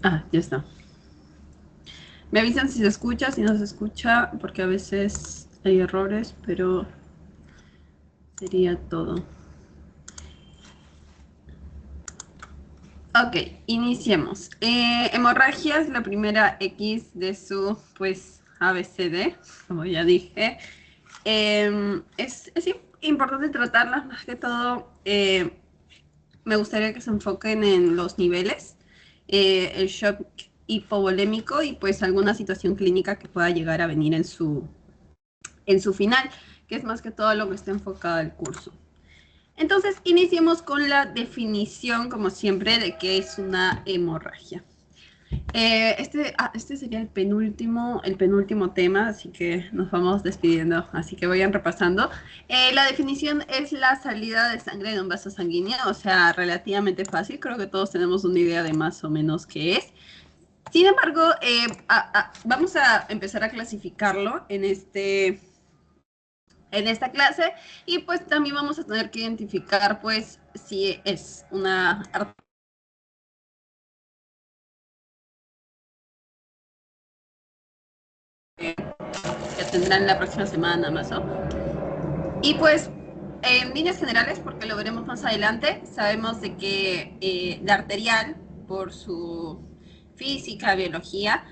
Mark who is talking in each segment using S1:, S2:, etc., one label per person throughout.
S1: Ah, ya está. Me avisan si se escucha, si no se escucha, porque a veces hay errores, pero sería todo. Ok, iniciemos. Hemorragia es la primera X de su, pues, ABCD, como ya dije. Es importante tratarlas más que todo. Me gustaría que se enfoquen en los niveles, el shock hipovolémico y pues alguna situación clínica que pueda llegar a venir en su final, que es más que todo lo que está enfocado al curso. Entonces, iniciemos con la definición, como siempre, de qué es una hemorragia. Este sería el penúltimo tema, así que nos vamos despidiendo, así que vayan repasando. La definición es la salida de sangre de un vaso sanguíneo, o sea, relativamente fácil, creo que todos tenemos una idea de más o menos qué es. Sin embargo, vamos a empezar a clasificarlo en esta clase y pues también vamos a tener que identificar pues si es una que tendrán la próxima semana más o menos. Y pues, en líneas generales, porque lo veremos más adelante, sabemos de que la arterial, por su física, biología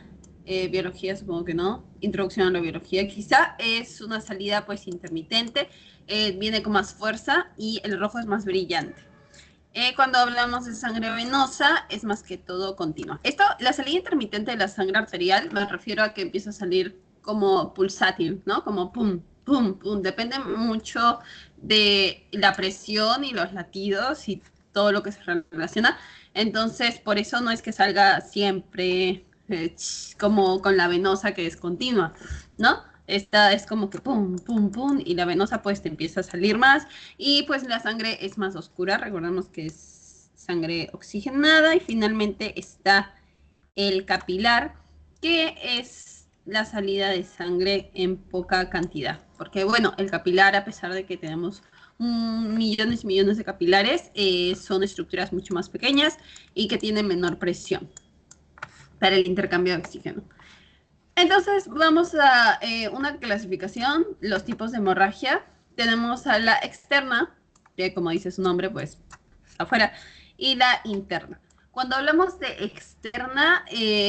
S1: supongo que no, introducción a la biología quizá, es una salida pues intermitente, viene con más fuerza y el rojo es más brillante. Cuando hablamos de sangre venosa, es más que todo continua. La salida intermitente de la sangre arterial, me refiero a que empieza a salir como pulsátil, ¿no? Como pum, pum, pum. Depende mucho de la presión y los latidos y todo lo que se relaciona. Entonces, por eso no es que salga siempre como con la venosa que es continua, ¿no? Esta es como que pum, pum, pum, y la venosa pues te empieza a salir más y pues la sangre es más oscura, recordemos que es sangre oxigenada y finalmente está el capilar, que es la salida de sangre en poca cantidad. Porque bueno, el capilar, a pesar de que tenemos millones y millones de capilares, son estructuras mucho más pequeñas y que tienen menor presión para el intercambio de oxígeno. Entonces, vamos a una clasificación, los tipos de hemorragia. Tenemos a la externa, que como dice su nombre, pues afuera, y la interna. Cuando hablamos de externa,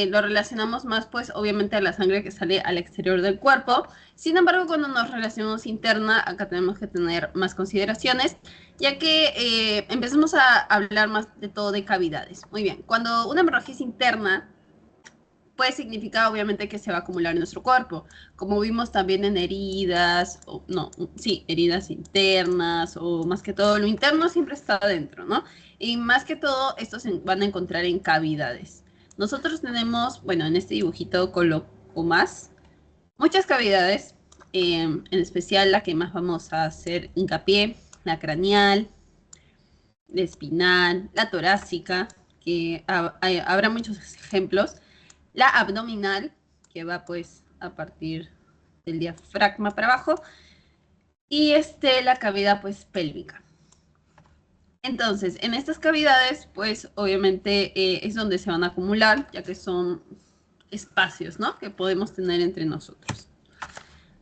S1: lo relacionamos más, pues, obviamente a la sangre que sale al exterior del cuerpo. Sin embargo, cuando nos relacionamos interna, acá tenemos que tener más consideraciones, ya que empezamos a hablar más de todo de cavidades. Muy bien, cuando una hemorragia es interna, puede significar obviamente que se va a acumular en nuestro cuerpo, como vimos también en heridas, o no, sí, heridas internas, o más que todo lo interno siempre está adentro, ¿no? Y más que todo, estos se van a encontrar en cavidades. Nosotros tenemos, bueno, en este dibujito coloco más, muchas cavidades, en especial la que más vamos a hacer hincapié, la craneal, la espinal, la torácica, que habrá muchos ejemplos, la abdominal, que va pues a partir del diafragma para abajo, y la cavidad pues pélvica. Entonces, en estas cavidades, pues obviamente es donde se van a acumular, ya que son espacios, ¿no? Que podemos tener entre nosotros.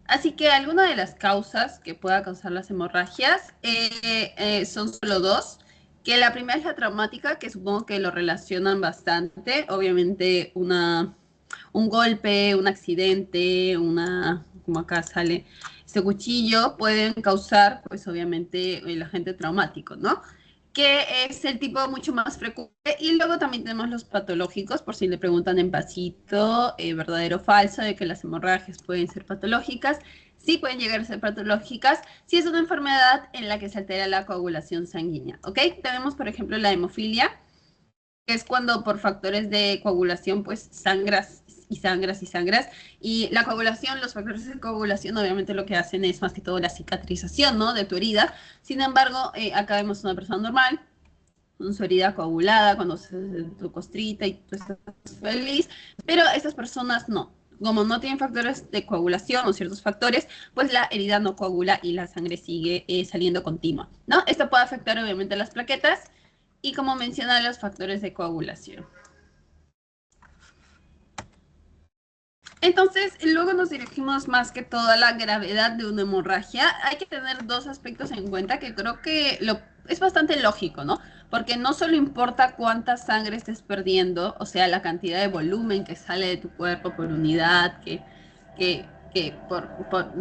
S1: Así que algunas de las causas que pueda causar las hemorragias son solo dos, que la primera es la traumática, que supongo que lo relacionan bastante, obviamente un golpe, un accidente, como acá sale, este cuchillo, pueden causar, pues obviamente, el agente traumático, ¿no? Que es el tipo mucho más frecuente. Y luego también tenemos los patológicos, por si le preguntan en pasito, verdadero o falso, de que las hemorragias pueden ser patológicas. Sí pueden llegar a ser patológicas si es una enfermedad en la que se altera la coagulación sanguínea, ¿ok? Tenemos, por ejemplo, la hemofilia, que es cuando por factores de coagulación, pues sangras y sangras y sangras. Y la coagulación, los factores de coagulación, obviamente lo que hacen es más que todo la cicatrización, ¿no? De tu herida. Sin embargo, acá vemos una persona normal, con su herida coagulada, cuando se tu costrita y tú estás feliz, pero estas personas no. Como no tienen factores de coagulación o ciertos factores, pues la herida no coagula y la sangre sigue saliendo continua, ¿no? Esto puede afectar obviamente las plaquetas y como menciona los factores de coagulación. Entonces, luego nos dirigimos más que todo a la gravedad de una hemorragia. Hay que tener dos aspectos en cuenta que creo que es bastante lógico, ¿no? Porque no solo importa cuánta sangre estés perdiendo, o sea, la cantidad de volumen que sale de tu cuerpo por unidad, que, que por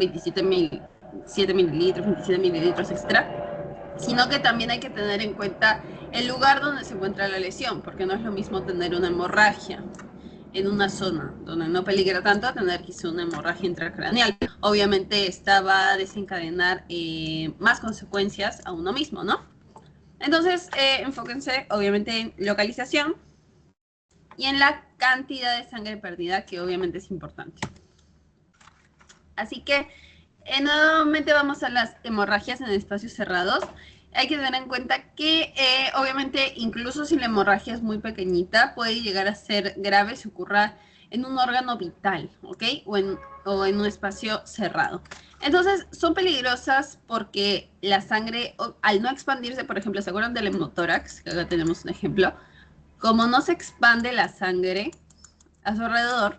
S1: 7 mililitros, 27 mililitros, etcétera, sino que también hay que tener en cuenta el lugar donde se encuentra la lesión, porque no es lo mismo tener una hemorragia en una zona donde no peligra tanto a tener quizá una hemorragia intracraneal. Obviamente esta va a desencadenar más consecuencias a uno mismo, ¿no? Entonces, enfóquense obviamente en localización y en la cantidad de sangre perdida, que obviamente es importante. Así que, nuevamente vamos a las hemorragias en espacios cerrados. Hay que tener en cuenta que, obviamente, incluso si la hemorragia es muy pequeñita, puede llegar a ser grave si ocurra en un órgano vital, ¿ok? O en un espacio cerrado. Entonces, son peligrosas porque la sangre, al no expandirse, por ejemplo, ¿se acuerdan del hemotórax? Que acá tenemos un ejemplo. Como no se expande la sangre a su alrededor,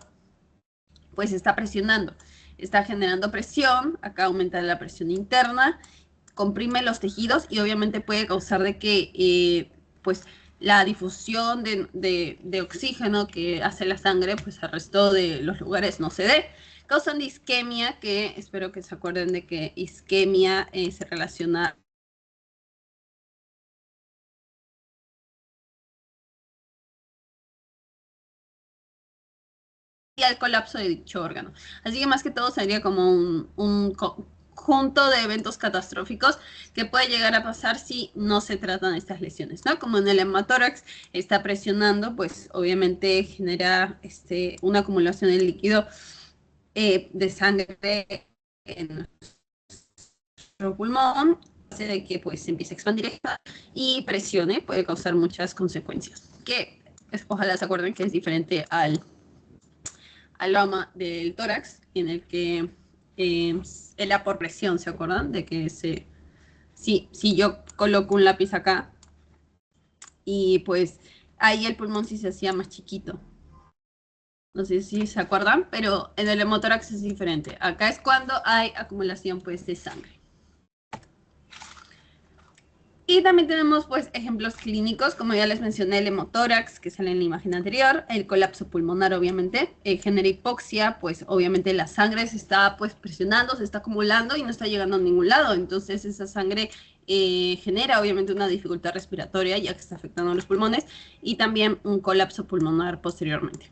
S1: pues está presionando. Está generando presión, acá aumenta la presión interna, comprime los tejidos y obviamente puede causar de que pues la difusión de oxígeno que hace la sangre pues al resto de los lugares no se dé. Causan isquemia, que espero que se acuerden de que isquemia se relaciona y al colapso de dicho órgano. Así que más que todo sería como un conjunto de eventos catastróficos que puede llegar a pasar si no se tratan estas lesiones, ¿no? Como en el hematórax está presionando, pues obviamente genera una acumulación de líquido de sangre en nuestro pulmón, hace de que pues se empiece a expandir y presione, puede causar muchas consecuencias, que ojalá se acuerden que es diferente al loma del tórax, en el que era por presión, ¿se acuerdan? De que si yo coloco un lápiz acá y pues ahí el pulmón sí se hacía más chiquito. No sé si se acuerdan, pero en el hemotórax es diferente. Acá es cuando hay acumulación pues de sangre. Y también tenemos pues ejemplos clínicos, como ya les mencioné, el hemotórax, que sale en la imagen anterior, el colapso pulmonar obviamente, genera hipoxia, pues obviamente la sangre se está pues presionando, se está acumulando y no está llegando a ningún lado, entonces esa sangre genera obviamente una dificultad respiratoria ya que está afectando a los pulmones y también un colapso pulmonar posteriormente.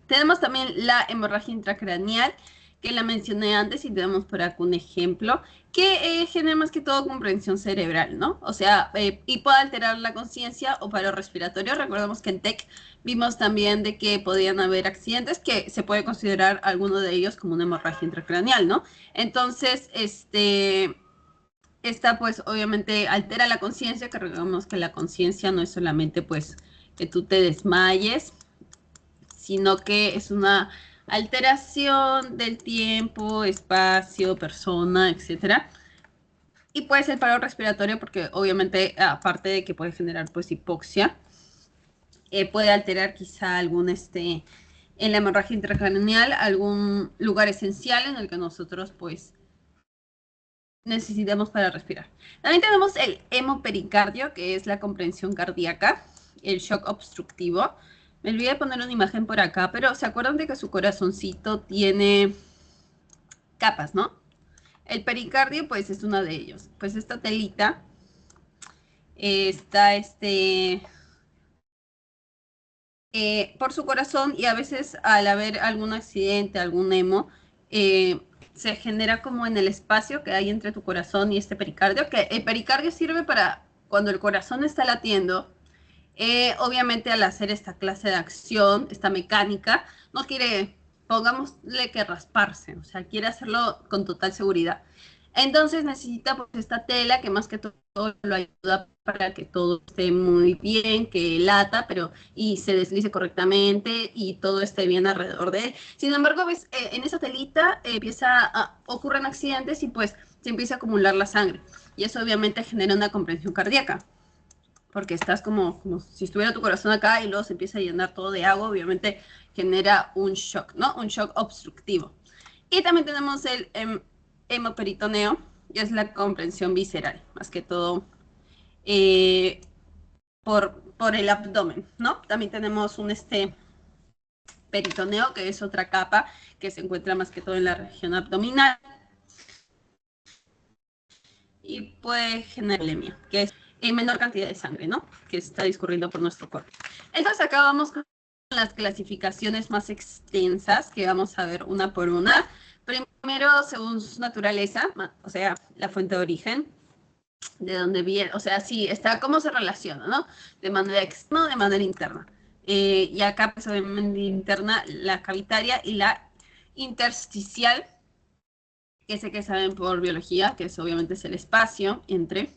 S1: Tenemos también la hemorragia intracraneal, que la mencioné antes y tenemos por acá un ejemplo, que genera más que todo comprensión cerebral, ¿no? O sea, y puede alterar la conciencia o paro respiratorio. Recordemos que en TEC vimos también de que podían haber accidentes que se puede considerar alguno de ellos como una hemorragia intracraneal, ¿no? Entonces, esta pues obviamente altera la conciencia, que recordemos que la conciencia no es solamente pues que tú te desmayes, sino que es una alteración del tiempo, espacio, persona, etcétera. Y puede ser paro respiratorio porque obviamente, aparte de que puede generar pues hipoxia, puede alterar quizá algún en la hemorragia intracraneal, algún lugar esencial en el que nosotros pues necesitamos para respirar. También tenemos el hemopericardio, que es la comprensión cardíaca, el shock obstructivo. Me olvidé de poner una imagen por acá, pero ¿se acuerdan de que su corazoncito tiene capas, no? El pericardio, pues, es uno de ellos. Pues esta telita está por su corazón y a veces al haber algún accidente, algún hemo, se genera como en el espacio que hay entre tu corazón y este pericardio, que el pericardio sirve para cuando el corazón está latiendo. Obviamente al hacer esta clase de acción, esta mecánica, no quiere, pongámosle que rasparse, o sea, quiere hacerlo con total seguridad. Entonces necesita pues esta tela que más que todo lo ayuda para que todo esté muy bien, que lata, pero y se deslice correctamente y todo esté bien alrededor de él. Sin embargo, ves, en esa telita ocurren accidentes y pues se empieza a acumular la sangre y eso obviamente genera una comprensión cardíaca. porque estás como si estuviera tu corazón acá y luego se empieza a llenar todo de agua, obviamente genera un shock, ¿no? Un shock obstructivo. Y también tenemos el hemoperitoneo, que es la comprensión visceral, más que todo eh, por el abdomen, ¿no? También tenemos un peritoneo, que es otra capa que se encuentra más que todo en la región abdominal y puede generar anemia, que es en menor cantidad de sangre, ¿no? Que está discurriendo por nuestro cuerpo. Entonces acá vamos con las clasificaciones más extensas que vamos a ver una por una. Primero, según su naturaleza, o sea, la fuente de origen, de dónde viene, o sea, sí, está cómo se relaciona, ¿no? De manera externa o de manera interna. Y acá, pues, obviamente, interna, la cavitaria y la intersticial, que sé que saben por biología, que es obviamente es el espacio entre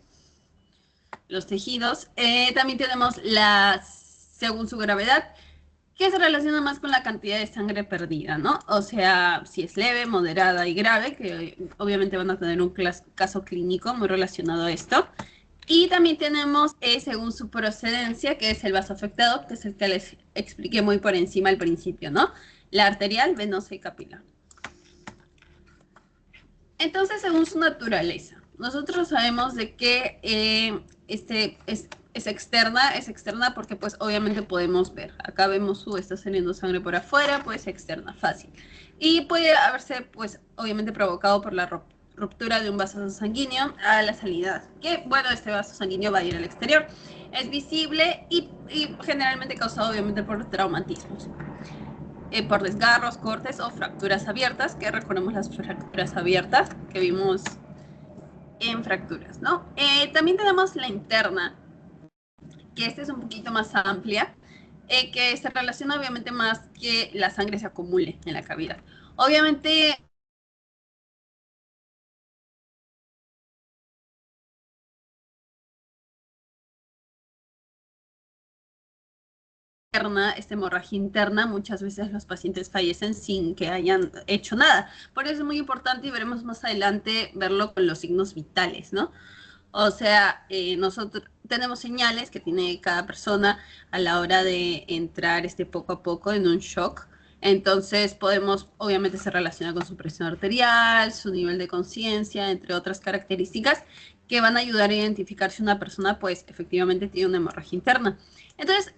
S1: los tejidos. También tenemos según su gravedad, que se relaciona más con la cantidad de sangre perdida, ¿no? O sea, si es leve, moderada y grave, que obviamente van a tener un caso clínico muy relacionado a esto. Y también tenemos, según su procedencia, que es el vaso afectado, que es el que les expliqué muy por encima al principio, ¿no? La arterial, venosa y capilar. Entonces, según su naturaleza, nosotros sabemos de que es externa porque pues obviamente podemos ver. Acá vemos está saliendo sangre por afuera, pues externa, fácil. Y puede haberse pues obviamente provocado por la ruptura de un vaso sanguíneo a la salida. Que bueno, este vaso sanguíneo va a ir al exterior. Es visible y generalmente causado obviamente por traumatismos. Por desgarros, cortes o fracturas abiertas, que recordemos las fracturas abiertas que vimos en fracturas, ¿no? También tenemos la interna, que esta es un poquito más amplia, que se relaciona obviamente más que la sangre se acumule en la cavidad. Obviamente esta hemorragia interna, muchas veces los pacientes fallecen sin que hayan hecho nada. Por eso es muy importante y veremos más adelante verlo con los signos vitales, ¿no? O sea, nosotros tenemos señales que tiene cada persona a la hora de entrar poco a poco en un shock. Entonces podemos, obviamente se relaciona con su presión arterial, su nivel de conciencia, entre otras características que van a ayudar a identificar si una persona pues efectivamente tiene una hemorragia interna. Entonces,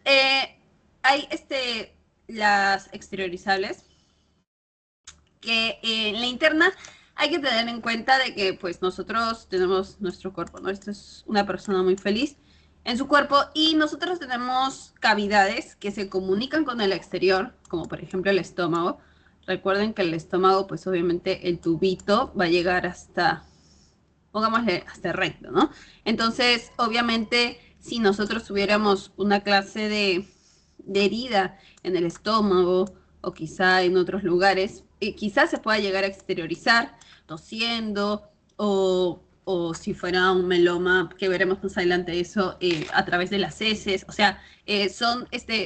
S1: hay las exteriorizables, que en la interna hay que tener en cuenta de que pues nosotros tenemos nuestro cuerpo, ¿no? Esta es una persona muy feliz en su cuerpo y nosotros tenemos cavidades que se comunican con el exterior, como por ejemplo el estómago. Recuerden que el estómago, pues obviamente el tubito va a llegar hasta, pongámosle, hasta el recto, ¿no? Entonces, obviamente, si nosotros tuviéramos una clase de herida en el estómago o quizá en otros lugares, quizás se pueda llegar a exteriorizar tosiendo o si fuera un meloma, que veremos más adelante eso, a través de las heces. O sea,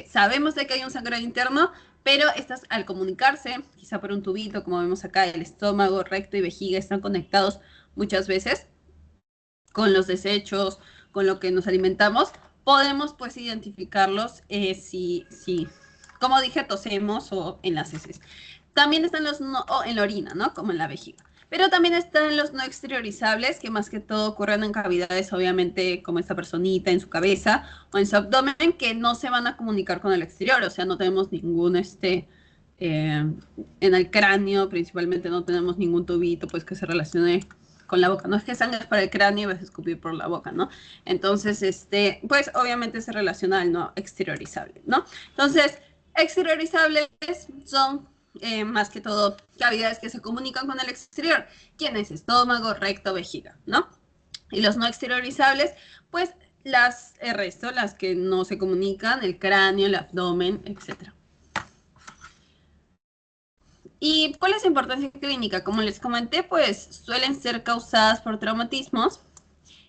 S1: sabemos de que hay un sangrado interno, pero estas al comunicarse, quizá por un tubito, como vemos acá, el estómago, recto y vejiga están conectados muchas veces con los desechos, con lo que nos alimentamos, podemos pues identificarlos si, como dije, tosemos o en las heces. También están los o en la orina, ¿no? Como en la vejiga. Pero también están los no exteriorizables, que más que todo ocurren en cavidades, obviamente, como esta personita en su cabeza o en su abdomen, que no se van a comunicar con el exterior. O sea, no tenemos ningún, en el cráneo principalmente no tenemos ningún tubito, pues, que se relacione con la boca. No es que sangres para el cráneo y vas a escupir por la boca, ¿no? Entonces, pues, obviamente se relaciona al no exteriorizable, ¿no? Entonces, exteriorizables son más que todo cavidades que se comunican con el exterior, ¿quién es? Estómago, recto, vejiga, ¿no? Y los no exteriorizables, pues el resto, las que no se comunican, el cráneo, el abdomen, etc. ¿Y cuál es la importancia clínica? Como les comenté, pues suelen ser causadas por traumatismos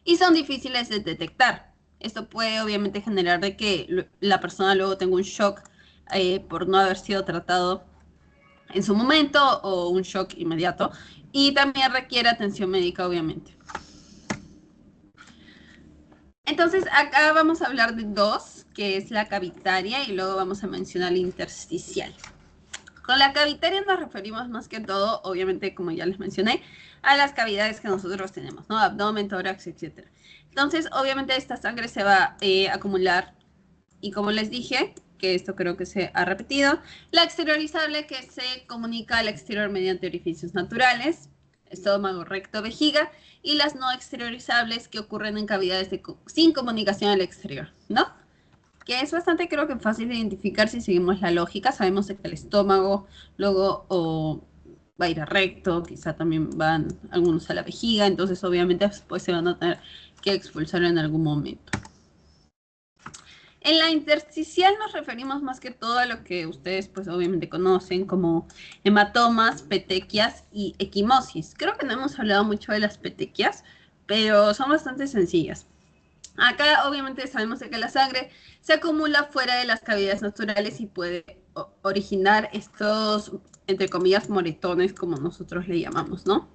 S1: y son difíciles de detectar. Esto puede obviamente generar de que la persona luego tenga un shock por no haber sido tratado en su momento o un shock inmediato, y también requiere atención médica, obviamente. Entonces, acá vamos a hablar de dos, que es la cavitaria y luego vamos a mencionar la intersticial. Con la cavitaria nos referimos más que todo, obviamente, como ya les mencioné, a las cavidades que nosotros tenemos, ¿no? Abdomen, tórax, etc. Entonces, obviamente, esta sangre se va a acumular y como les dije, que esto creo que se ha repetido, la exteriorizable que se comunica al exterior mediante orificios naturales, estómago, recto, vejiga, y las no exteriorizables que ocurren en cavidades sin comunicación al exterior, ¿no? Que es bastante, creo que fácil de identificar si seguimos la lógica. Sabemos que el estómago luego va a ir a recto, quizá también van algunos a la vejiga, entonces obviamente pues se van a tener que expulsar en algún momento. En la intersticial nos referimos más que todo a lo que ustedes pues obviamente conocen como hematomas, petequias y equimosis. Creo que no hemos hablado mucho de las petequias, pero son bastante sencillas. Acá obviamente sabemos que la sangre se acumula fuera de las cavidades naturales y puede originar estos, entre comillas, moretones, como nosotros le llamamos, ¿no?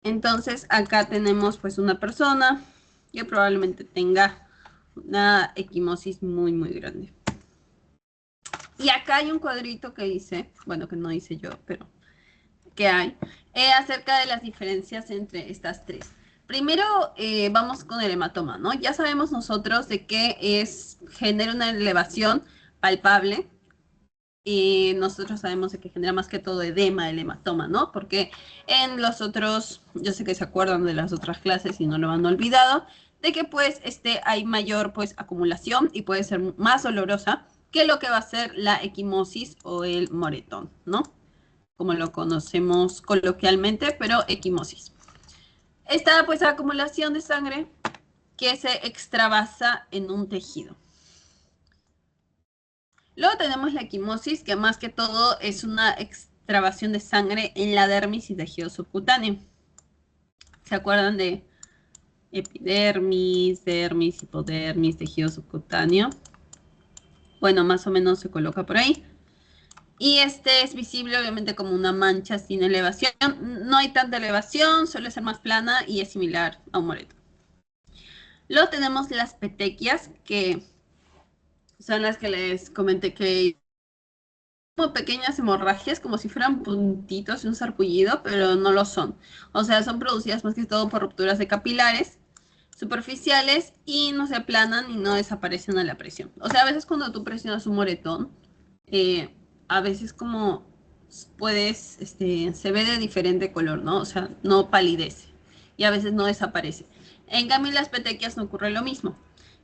S1: Entonces acá tenemos pues una persona que probablemente tenga una equimosis muy, muy grande. Y acá hay un cuadrito que dice, bueno, que no hice yo, pero que hay, acerca de las diferencias entre estas tres. Primero vamos con el hematoma, ¿no? Ya sabemos nosotros de que genera una elevación palpable y nosotros sabemos de que genera más que todo edema el hematoma, ¿no? Porque en los otros, yo sé que se acuerdan de las otras clases y no lo han olvidado, de que pues hay mayor pues acumulación y puede ser más dolorosa que lo que va a ser la equimosis o el moretón, ¿no? Como lo conocemos coloquialmente, pero equimosis. Esta pues acumulación de sangre que se extravasa en un tejido. Luego tenemos la equimosis, que más que todo es una extravasación de sangre en la dermis y tejido subcutáneo. ¿Se acuerdan de epidermis, dermis, hipodermis, tejido subcutáneo? Bueno, más o menos se coloca por ahí. Y este es visible obviamente como una mancha sin elevación. No hay tanta elevación, suele ser más plana y es similar a un moreto. Luego tenemos las petequias, que son las que les comenté que como pequeñas hemorragias, como si fueran puntitos de un sarpullido, pero no lo son. O sea, son producidas más que todo por rupturas de capilares superficiales y no se aplanan y no desaparecen a la presión. O sea, a veces cuando tú presionas un moretón, a veces como puedes, se ve de diferente color, ¿no? O sea, no palidece y a veces no desaparece. En cambio, en las petequias no ocurre lo mismo.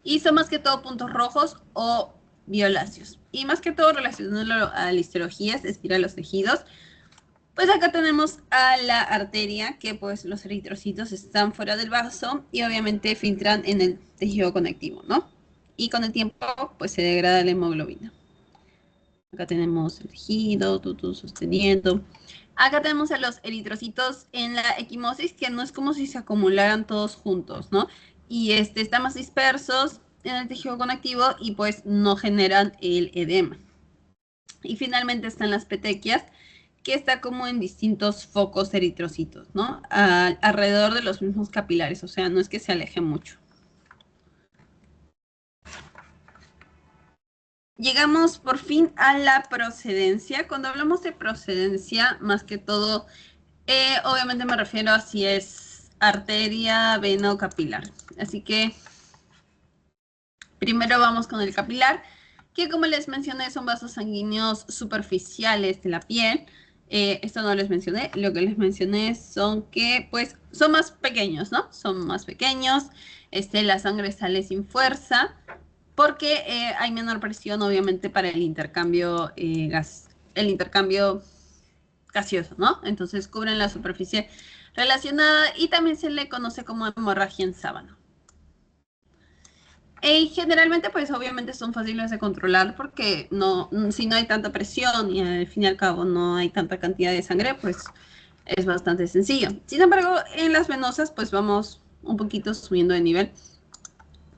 S1: Y son más que todo puntos rojos o violáceos. Y más que todo relacionándolo a la histología, es decir, a los tejidos, pues acá tenemos a la arteria, que pues los eritrocitos están fuera del vaso y obviamente filtran en el tejido conectivo, ¿no? Y con el tiempo pues se degrada la hemoglobina. Acá tenemos el tejido, tú sosteniendo. Acá tenemos a los eritrocitos en la equimosis, que no es como si se acumularan todos juntos, ¿no? Y están más dispersos en el tejido conectivo y pues no generan el edema. Y finalmente están las petequias, que está como en distintos focos eritrocitos, ¿no? Alrededor de los mismos capilares, o sea, no es que se aleje mucho. Llegamos por fin a la procedencia. Cuando hablamos de procedencia, más que todo, obviamente me refiero a si es arteria, vena o capilar. Así que primero vamos con el capilar, que como les mencioné son vasos sanguíneos superficiales de la piel. Esto no les mencioné, lo que les mencioné son que pues son más pequeños, ¿no? Son más pequeños, la sangre sale sin fuerza, porque hay menor presión obviamente para el intercambio gaseoso, ¿no? Entonces cubren la superficie relacionada y también se le conoce como hemorragia en sábana. Y generalmente, pues obviamente son fáciles de controlar porque si no hay tanta presión y al fin y al cabo no hay tanta cantidad de sangre, pues es bastante sencillo. Sin embargo, en las venosas, pues vamos un poquito subiendo de nivel,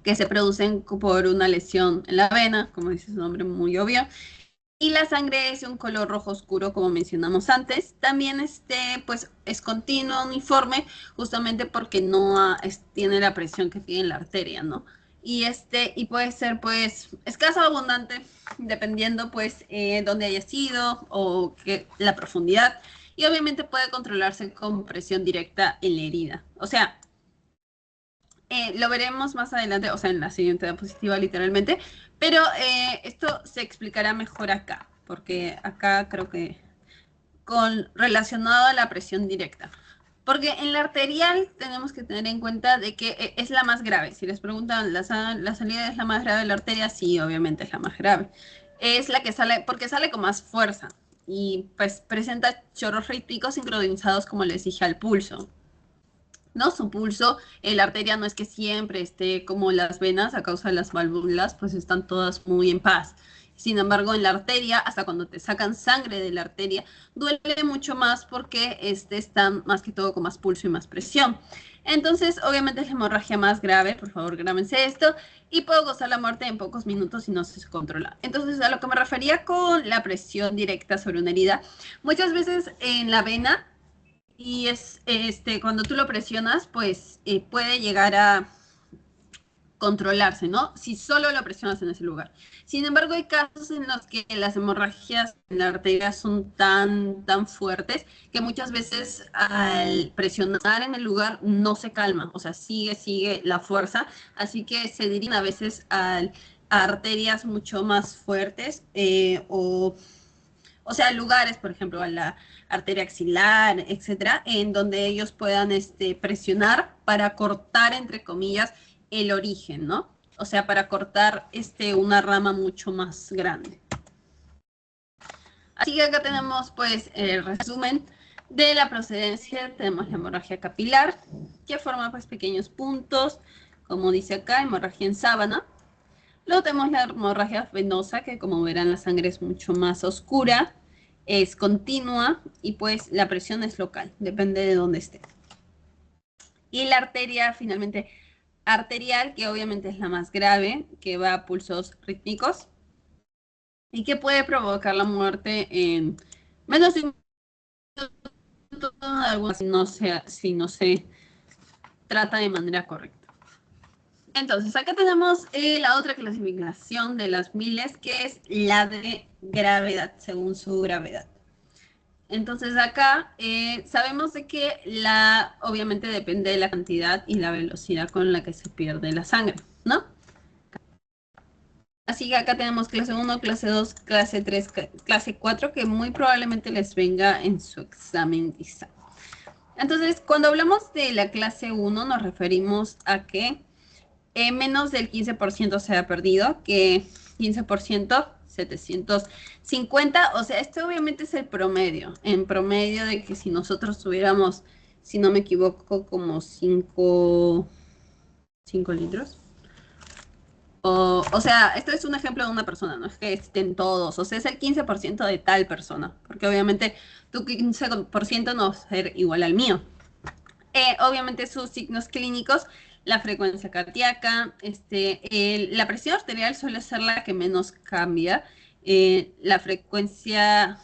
S1: que se producen por una lesión en la vena, como dice su nombre muy obvio, Y la sangre es de un color rojo oscuro, como mencionamos antes. También pues, es continuo, uniforme, justamente porque no tiene la presión que tiene la arteria, ¿no? Y puede ser, pues, escaso o abundante, dependiendo, pues, dónde haya sido o la profundidad. Y obviamente puede controlarse con presión directa en la herida. O sea, lo veremos más adelante, o sea, en la siguiente diapositiva literalmente, pero esto se explicará mejor acá, porque acá creo que relacionado a la presión directa. Porque en la arterial tenemos que tener en cuenta de que es la más grave. Si les preguntan, ¿la salida es la más grave de la arteria? Sí, obviamente es la más grave. Es la que sale, porque sale con más fuerza y pues presenta chorros rítmicos sincronizados, como les dije, al pulso. ¿No? Su pulso, la arteria no es que siempre esté como las venas a causa de las válvulas, pues están todas muy en paz. Sin embargo, en la arteria, hasta cuando te sacan sangre de la arteria, duele mucho más porque está más que todo con más pulso y más presión. Entonces, obviamente es la hemorragia más grave, por favor, grábense esto, y puedo gozar la muerte en pocos minutos si no se controla. Entonces, a lo que me refería con la presión directa sobre una herida, muchas veces en la vena y cuando tú lo presionas, pues puede llegar a controlarse, ¿no? Si solo lo presionas en ese lugar. Sin embargo, hay casos en los que las hemorragias en la arteria son tan fuertes que muchas veces al presionar en el lugar no se calma, o sea, sigue la fuerza, así que se dirigen a veces a arterias mucho más fuertes o sea, lugares, por ejemplo, a la arteria axilar, etcétera, en donde ellos puedan presionar para cortar, entre comillas, el origen, ¿no? O sea, para cortar una rama mucho más grande. Así que acá tenemos, pues, el resumen de la procedencia. Tenemos la hemorragia capilar, que forma, pues, pequeños puntos, como dice acá, hemorragia en sábana. Luego tenemos la hemorragia venosa, que como verán la sangre es mucho más oscura, es continua y pues la presión es local, depende de dónde esté. Y la arteria finalmente arterial, que obviamente es la más grave, que va a pulsos rítmicos y que puede provocar la muerte en menos de un minuto, si no se trata de manera correcta. Entonces, acá tenemos la otra clasificación de las miles, que es la de gravedad, según su gravedad. Entonces, acá sabemos de que obviamente depende de la cantidad y la velocidad con la que se pierde la sangre, ¿no? Así que acá tenemos clase 1, clase 2, clase 3, clase 4, que muy probablemente les venga en su examen quizá. Entonces, cuando hablamos de la clase 1, nos referimos a que menos del 15% se ha perdido, que 15%, 750, o sea, este obviamente es el promedio, en promedio de que si nosotros tuviéramos, si no me equivoco, como 5 litros. O sea, esto es un ejemplo de una persona, no es que estén todos, o sea, es el 15% de tal persona, porque obviamente tu 15% no va a ser igual al mío. Obviamente sus signos clínicos, la frecuencia cardíaca, la presión arterial suele ser la que menos cambia, la frecuencia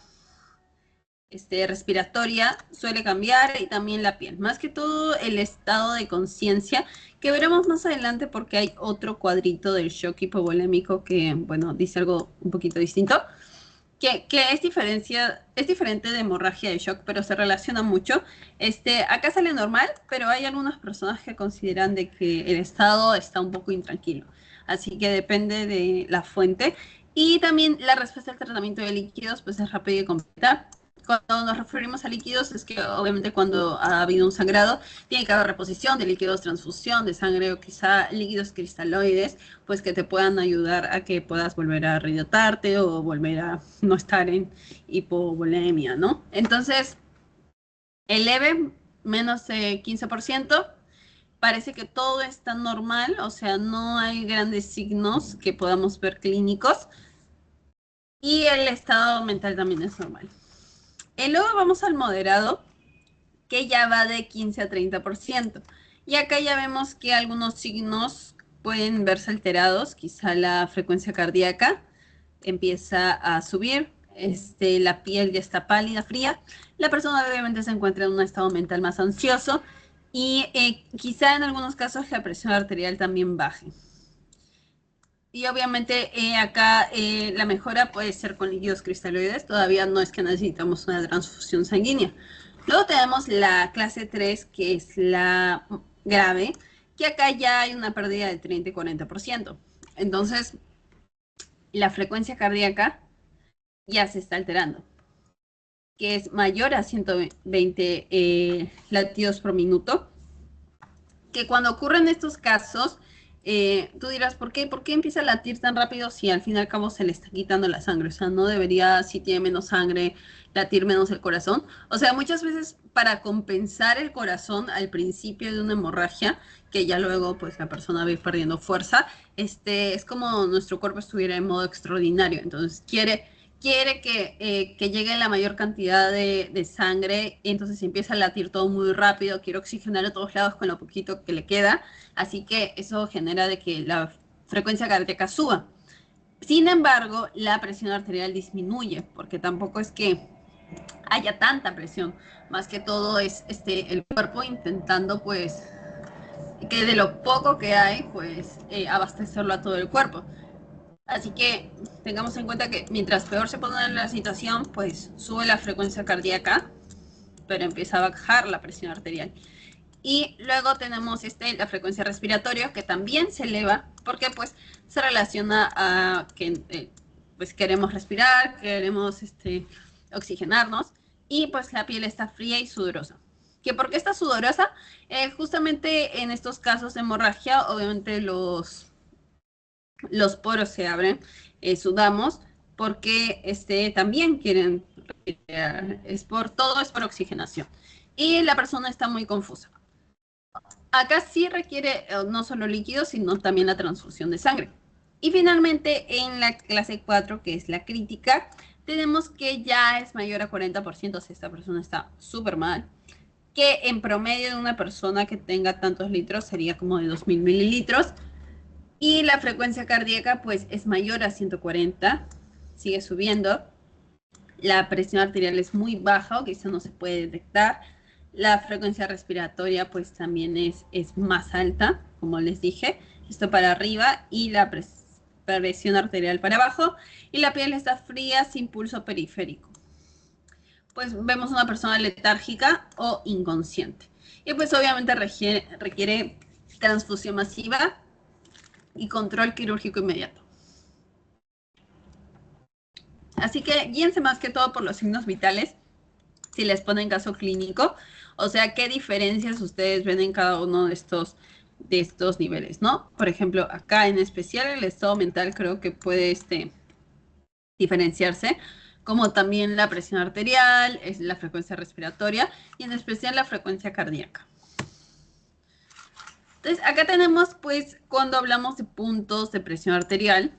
S1: respiratoria suele cambiar y también la piel. Más que todo el estado de conciencia, que veremos más adelante porque hay otro cuadrito del shock hipovolémico que, bueno, dice algo un poquito distinto. Que es diferente de hemorragia de shock, pero se relaciona mucho. Acá sale normal, pero hay algunas personas que consideran de que el estado está un poco intranquilo. Así que depende de la fuente. Y también la respuesta al tratamiento de líquidos, pues es rápida y completa. Cuando nos referimos a líquidos, es que obviamente cuando ha habido un sangrado, tiene que haber reposición de líquidos, transfusión de sangre o quizá líquidos cristaloides, pues que te puedan ayudar a que puedas volver a rehidratarte o volver a no estar en hipovolemia, ¿no? Entonces, el leve, menos de 15%, parece que todo está normal, o sea, no hay grandes signos que podamos ver clínicos y el estado mental también es normal. Y luego vamos al moderado, que ya va de 15 a 30%. Y acá ya vemos que algunos signos pueden verse alterados, quizá la frecuencia cardíaca, empieza a subir, la piel ya está pálida, fría, la persona obviamente se encuentra en un estado mental más ansioso y quizá en algunos casos la presión arterial también baje. Y obviamente acá la mejora puede ser con líquidos cristaloides, todavía no es que necesitamos una transfusión sanguínea. Luego tenemos la clase 3, que es la grave, que acá ya hay una pérdida del 30 y 40%. Entonces, la frecuencia cardíaca ya se está alterando, que es mayor a 120 latidos por minuto, que cuando ocurren estos casos, tú dirás, ¿por qué? ¿Por qué empieza a latir tan rápido si al fin y al cabo se le está quitando la sangre? O sea, ¿no debería, si tiene menos sangre, latir menos el corazón? O sea, muchas veces para compensar el corazón al principio de una hemorragia, que ya luego pues la persona va a ir perdiendo fuerza, es como nuestro cuerpo estuviera en modo extraordinario. Entonces quiere que llegue la mayor cantidad de sangre, entonces empieza a latir todo muy rápido, quiere oxigenar a todos lados con lo poquito que le queda, así que eso genera de que la frecuencia cardíaca suba. Sin embargo, la presión arterial disminuye, porque tampoco es que haya tanta presión, más que todo es el cuerpo intentando pues que de lo poco que hay, pues abastecerlo a todo el cuerpo. Así que tengamos en cuenta que mientras peor se pone la situación, pues sube la frecuencia cardíaca, pero empieza a bajar la presión arterial. Y luego tenemos la frecuencia respiratoria, que también se eleva, porque pues se relaciona a que pues queremos respirar, queremos oxigenarnos, y pues la piel está fría y sudorosa. ¿Que por qué está sudorosa? Justamente en estos casos de hemorragia, obviamente los poros se abren, sudamos, porque también quieren respirar. Todo es por oxigenación. Y la persona está muy confusa. Acá sí requiere no solo líquidos, sino también la transfusión de sangre. Y finalmente, en la clase 4, que es la crítica, tenemos que ya es mayor a 40%, si esta persona está súper mal, que en promedio de una persona que tenga tantos litros sería como de 2000 mililitros, y la frecuencia cardíaca pues es mayor a 140, sigue subiendo. La presión arterial es muy baja o quizá no se puede detectar. La frecuencia respiratoria pues también es más alta, como les dije. Esto para arriba y la presión arterial para abajo. Y la piel está fría sin pulso periférico. Pues vemos una persona letárgica o inconsciente. Y pues obviamente requiere transfusión masiva y control quirúrgico inmediato. Así que guíense más que todo por los signos vitales, si les ponen caso clínico, o sea, qué diferencias ustedes ven en cada uno de estos niveles, ¿no? Por ejemplo, acá en especial el estado mental creo que puede diferenciarse, como también la presión arterial, es la frecuencia respiratoria y en especial la frecuencia cardíaca. Entonces, acá tenemos, pues, cuando hablamos de puntos de presión arterial,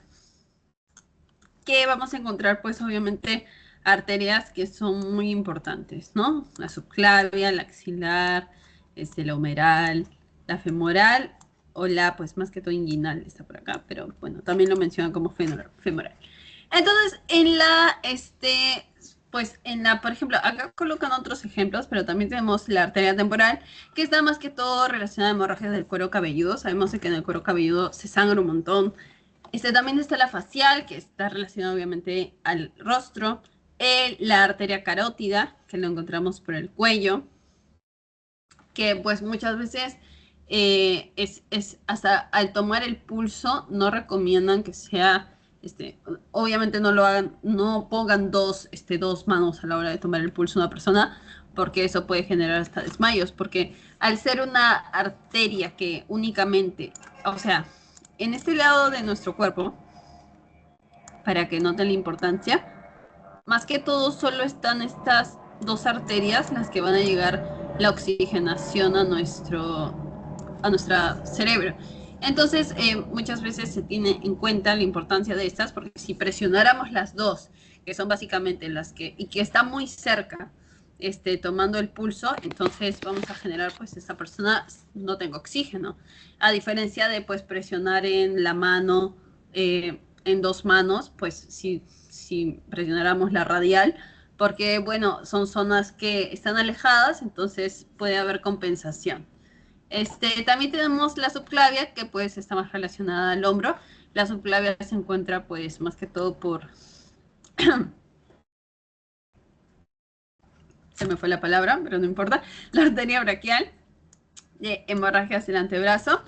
S1: que vamos a encontrar, pues, obviamente, arterias que son muy importantes, ¿no? La subclavia, la axilar, la humeral, la femoral, o la, pues, más que todo inguinal, está por acá, pero, bueno, también lo mencionan como femoral. Entonces, pues, por ejemplo, acá colocan otros ejemplos, pero también tenemos la arteria temporal, que está más que todo relacionada a hemorragias del cuero cabelludo. Sabemos que en el cuero cabelludo se sangra un montón. También está la facial, que está relacionada obviamente al rostro. La arteria carótida, que lo encontramos por el cuello, que pues muchas veces hasta al tomar el pulso no recomiendan que sea, obviamente no lo hagan, no pongan dos manos a la hora de tomar el pulso de una persona, porque eso puede generar hasta desmayos, porque al ser una arteria que únicamente, o sea, en este lado de nuestro cuerpo, para que noten la importancia, más que todo solo están estas dos arterias las que van a llegar la oxigenación a nuestro cerebro. Entonces, muchas veces se tiene en cuenta la importancia de estas, porque si presionáramos las dos, que son básicamente y que está muy cerca, tomando el pulso, entonces vamos a generar, pues, esta persona no tenga oxígeno. A diferencia de, pues, presionar en la mano, en 2 manos, pues si presionáramos la radial, porque bueno, son zonas que están alejadas, entonces puede haber compensación. También tenemos la subclavia, que pues está más relacionada al hombro. La subclavia se encuentra pues más que todo por... se me fue la palabra, pero no importa. La arteria braquial, de hemorragias del antebrazo,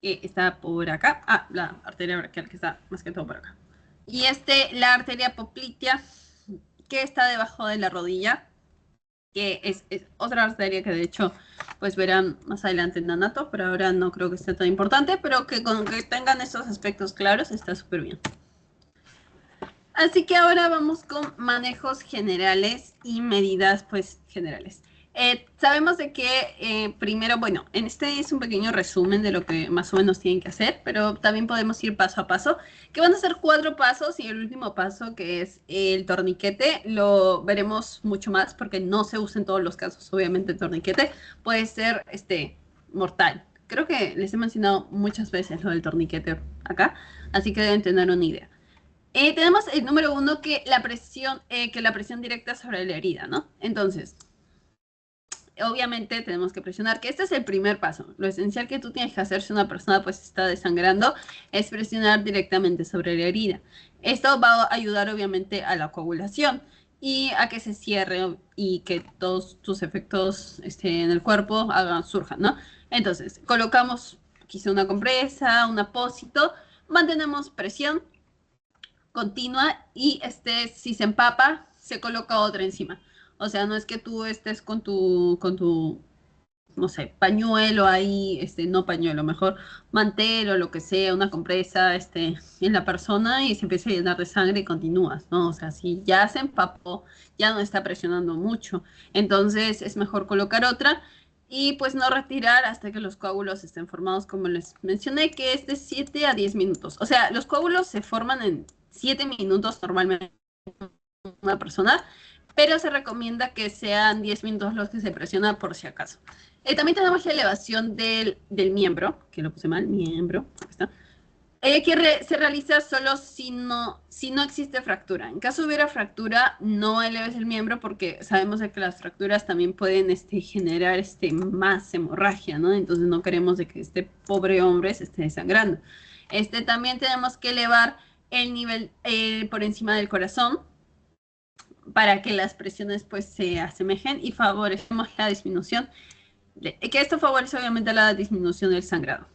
S1: que está por acá. Ah, la arteria braquial que está más que todo por acá. Y la arteria poplitea, que está debajo de la rodilla, que es otra arteria que de hecho pues verán más adelante en anato, pero ahora no creo que sea tan importante, pero que con que tengan estos aspectos claros está súper bien. Así que ahora vamos con manejos generales y medidas pues generales. Sabemos de que primero, bueno, en este es un pequeño resumen de lo que más o menos tienen que hacer, pero también podemos ir paso a paso, que van a ser 4 pasos y el último paso, que es el torniquete, lo veremos mucho más porque no se usa en todos los casos, obviamente el torniquete puede ser mortal. Creo que les he mencionado muchas veces lo del torniquete acá, así que deben tener una idea. Tenemos el número 1, que la presión directa sobre la herida, ¿no? Entonces, obviamente tenemos que presionar, que este es el primer paso. Lo esencial que tú tienes que hacer si una persona pues está desangrando es presionar directamente sobre la herida. Esto va a ayudar obviamente a la coagulación y a que se cierre y que todos tus efectos en el cuerpo surjan, ¿no? Entonces, colocamos quizá una compresa, un apósito, mantenemos presión continua y si se empapa, se coloca otra encima. O sea, no es que tú estés con tu no sé, pañuelo ahí, no pañuelo, mejor mantel o lo que sea, una compresa, en la persona y se empieza a llenar de sangre y continúas, ¿no? O sea, si ya se empapó, ya no está presionando mucho. Entonces es mejor colocar otra y pues no retirar hasta que los coágulos estén formados, como les mencioné, que es de 7 a 10 minutos. O sea, los coágulos se forman en 7 minutos normalmente una persona, pero se recomienda que sean 10 minutos los que se presiona por si acaso. También tenemos la elevación del miembro, que lo puse mal, miembro, aquí está, se realiza solo si no existe fractura. En caso hubiera fractura, no eleves el miembro porque sabemos de que las fracturas también pueden generar más hemorragia, ¿no? Entonces no queremos de que este pobre hombre se esté desangrando. También tenemos que elevar el nivel por encima del corazón para que las presiones pues se asemejen y favorecemos la disminución, que esto favorece obviamente la disminución del sangrado.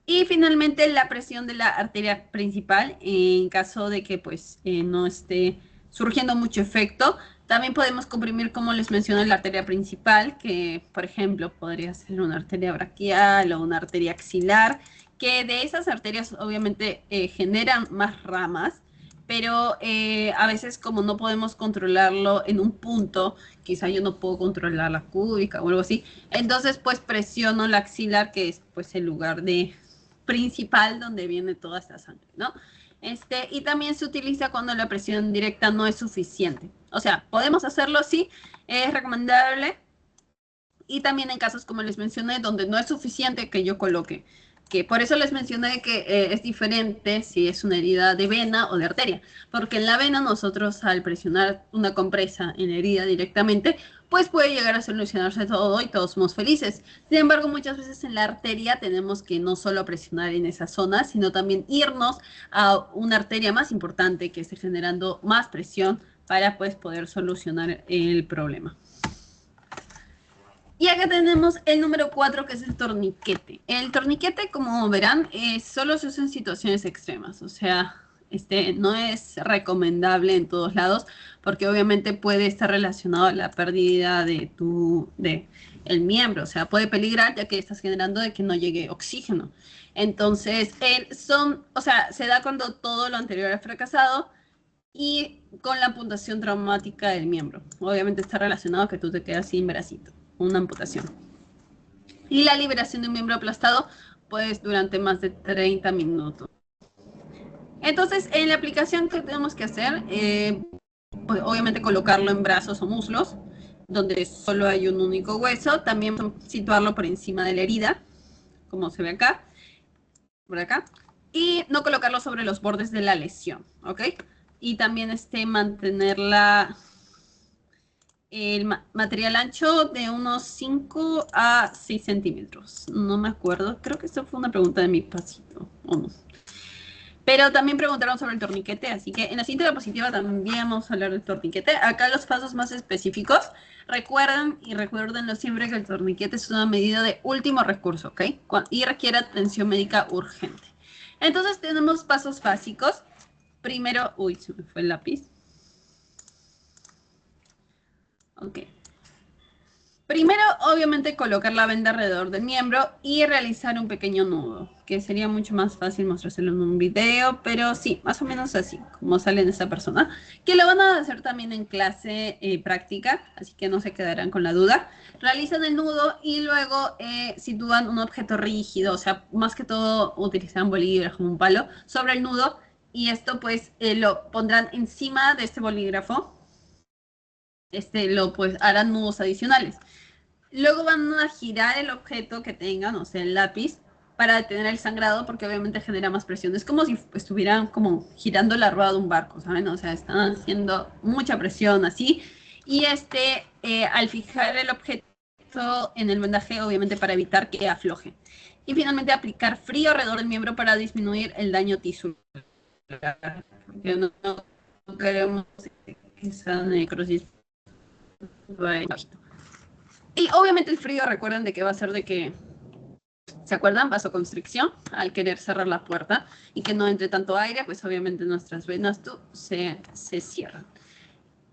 S1: Y finalmente la presión de la arteria principal, en caso de que pues no esté surgiendo mucho efecto. También podemos comprimir, como les mencioné, la arteria principal, que por ejemplo podría ser una arteria braquial o una arteria axilar, que de esas arterias obviamente generan más ramas, pero a veces como no podemos controlarlo en un punto, quizá yo no puedo controlar la cúbica o algo así, entonces pues presiono la axilar, que es pues el lugar principal donde viene toda esta sangre, ¿no? Y también se utiliza cuando la presión directa no es suficiente. O sea, podemos hacerlo, sí, es recomendable. Y también en casos, como les mencioné, donde no es suficiente que yo coloque. Que por eso les mencioné que es diferente si es una herida de vena o de arteria. Porque en la vena nosotros al presionar una compresa en la herida directamente, pues puede llegar a solucionarse todo y todos somos felices. Sin embargo, muchas veces en la arteria tenemos que no solo presionar en esa zona, sino también irnos a una arteria más importante que esté generando más presión para pues poder solucionar el problema. Y acá tenemos el número 4, que es el torniquete. El torniquete, como verán, solo se usa en situaciones extremas. O sea, no es recomendable en todos lados, porque obviamente puede estar relacionado a la pérdida de el miembro. O sea, puede peligrar ya que estás generando de que no llegue oxígeno. Entonces, se da cuando todo lo anterior ha fracasado y con la amputación traumática del miembro. Obviamente está relacionado a que tú te quedas sin bracito, una amputación. Y la liberación de un miembro aplastado, pues durante más de 30 minutos. Entonces, en la aplicación que tenemos que hacer, pues obviamente colocarlo en brazos o muslos, donde solo hay un único hueso. También situarlo por encima de la herida, como se ve acá, por acá. Y no colocarlo sobre los bordes de la lesión, ¿ok? Y también mantener el material ancho de unos 5 a 6 centímetros. No me acuerdo, creo que esto fue una pregunta de mi pasito, o no. Pero también preguntaron sobre el torniquete, así que en la siguiente diapositiva también vamos a hablar del torniquete. Acá los pasos más específicos. Recuérdenlo siempre que el torniquete es una medida de último recurso, ¿ok? Y requiere atención médica urgente. Entonces tenemos pasos básicos. Primero, uy, se me fue el lápiz. Ok. Primero, obviamente, colocar la venda alrededor del miembro y realizar un pequeño nudo, que sería mucho más fácil mostrárselo en un video, pero sí, más o menos así, como sale en esta persona, que lo van a hacer también en clase práctica, así que no se quedarán con la duda. Realizan el nudo y luego sitúan un objeto rígido, o sea, más que todo utilizan bolígrafo como un palo, sobre el nudo, y esto pues lo pondrán encima de este bolígrafo. Pues harán nudos adicionales. Luego van a girar el objeto que tengan, o sea, el lápiz, para detener el sangrado, porque obviamente genera más presión. Es como si estuvieran como girando la rueda de un barco, ¿saben? O sea, están haciendo mucha presión así. Y al fijar el objeto en el vendaje, obviamente para evitar que afloje. Y finalmente aplicar frío alrededor del miembro para disminuir el daño tisular. Porque no queremos que esa necrosis. Y obviamente el frío, recuerden de que va a ser de que, ¿se acuerdan? Vasoconstricción, al querer cerrar la puerta y que no entre tanto aire, pues obviamente nuestras venas se cierran.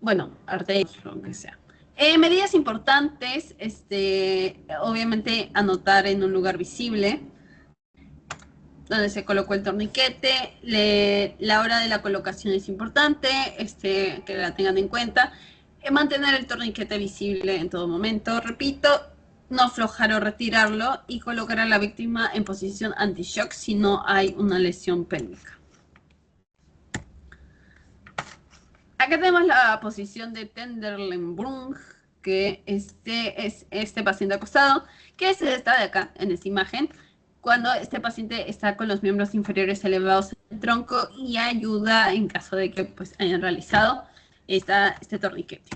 S1: Bueno, arterias, lo que sea. Medidas importantes, obviamente anotar en un lugar visible donde se colocó el torniquete, la hora de la colocación es importante, que la tengan en cuenta. Mantener el torniquete visible en todo momento. Repito, no aflojar o retirarlo y colocar a la víctima en posición anti-shock si no hay una lesión pélvica. Acá tenemos la posición de Tenderlenbrung, que es este paciente acostado, que es esta de acá, en esta imagen, cuando este paciente está con los miembros inferiores elevados en el tronco y ayuda en caso de que pues, hayan realizado este torniquete.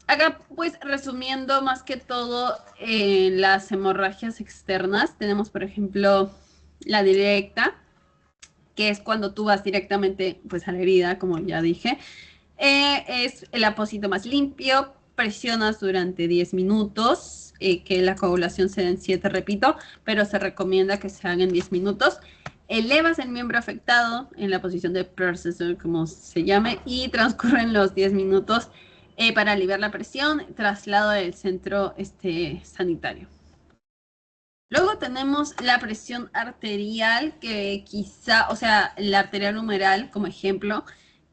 S1: Acá, pues, resumiendo más que todo las hemorragias externas, tenemos, por ejemplo, la directa, que es cuando tú vas directamente, pues, a la herida, como ya dije. Es el apósito más limpio, presionas durante 10 minutos, que la coagulación se dé en 7, repito, pero se recomienda que se haga en 10 minutos. Elevas el miembro afectado en la posición de processor, como se llame, y transcurren los 10 minutos para aliviar la presión, traslado del centro sanitario. Luego tenemos la presión arterial, que quizá, o sea, la arterial humeral como ejemplo,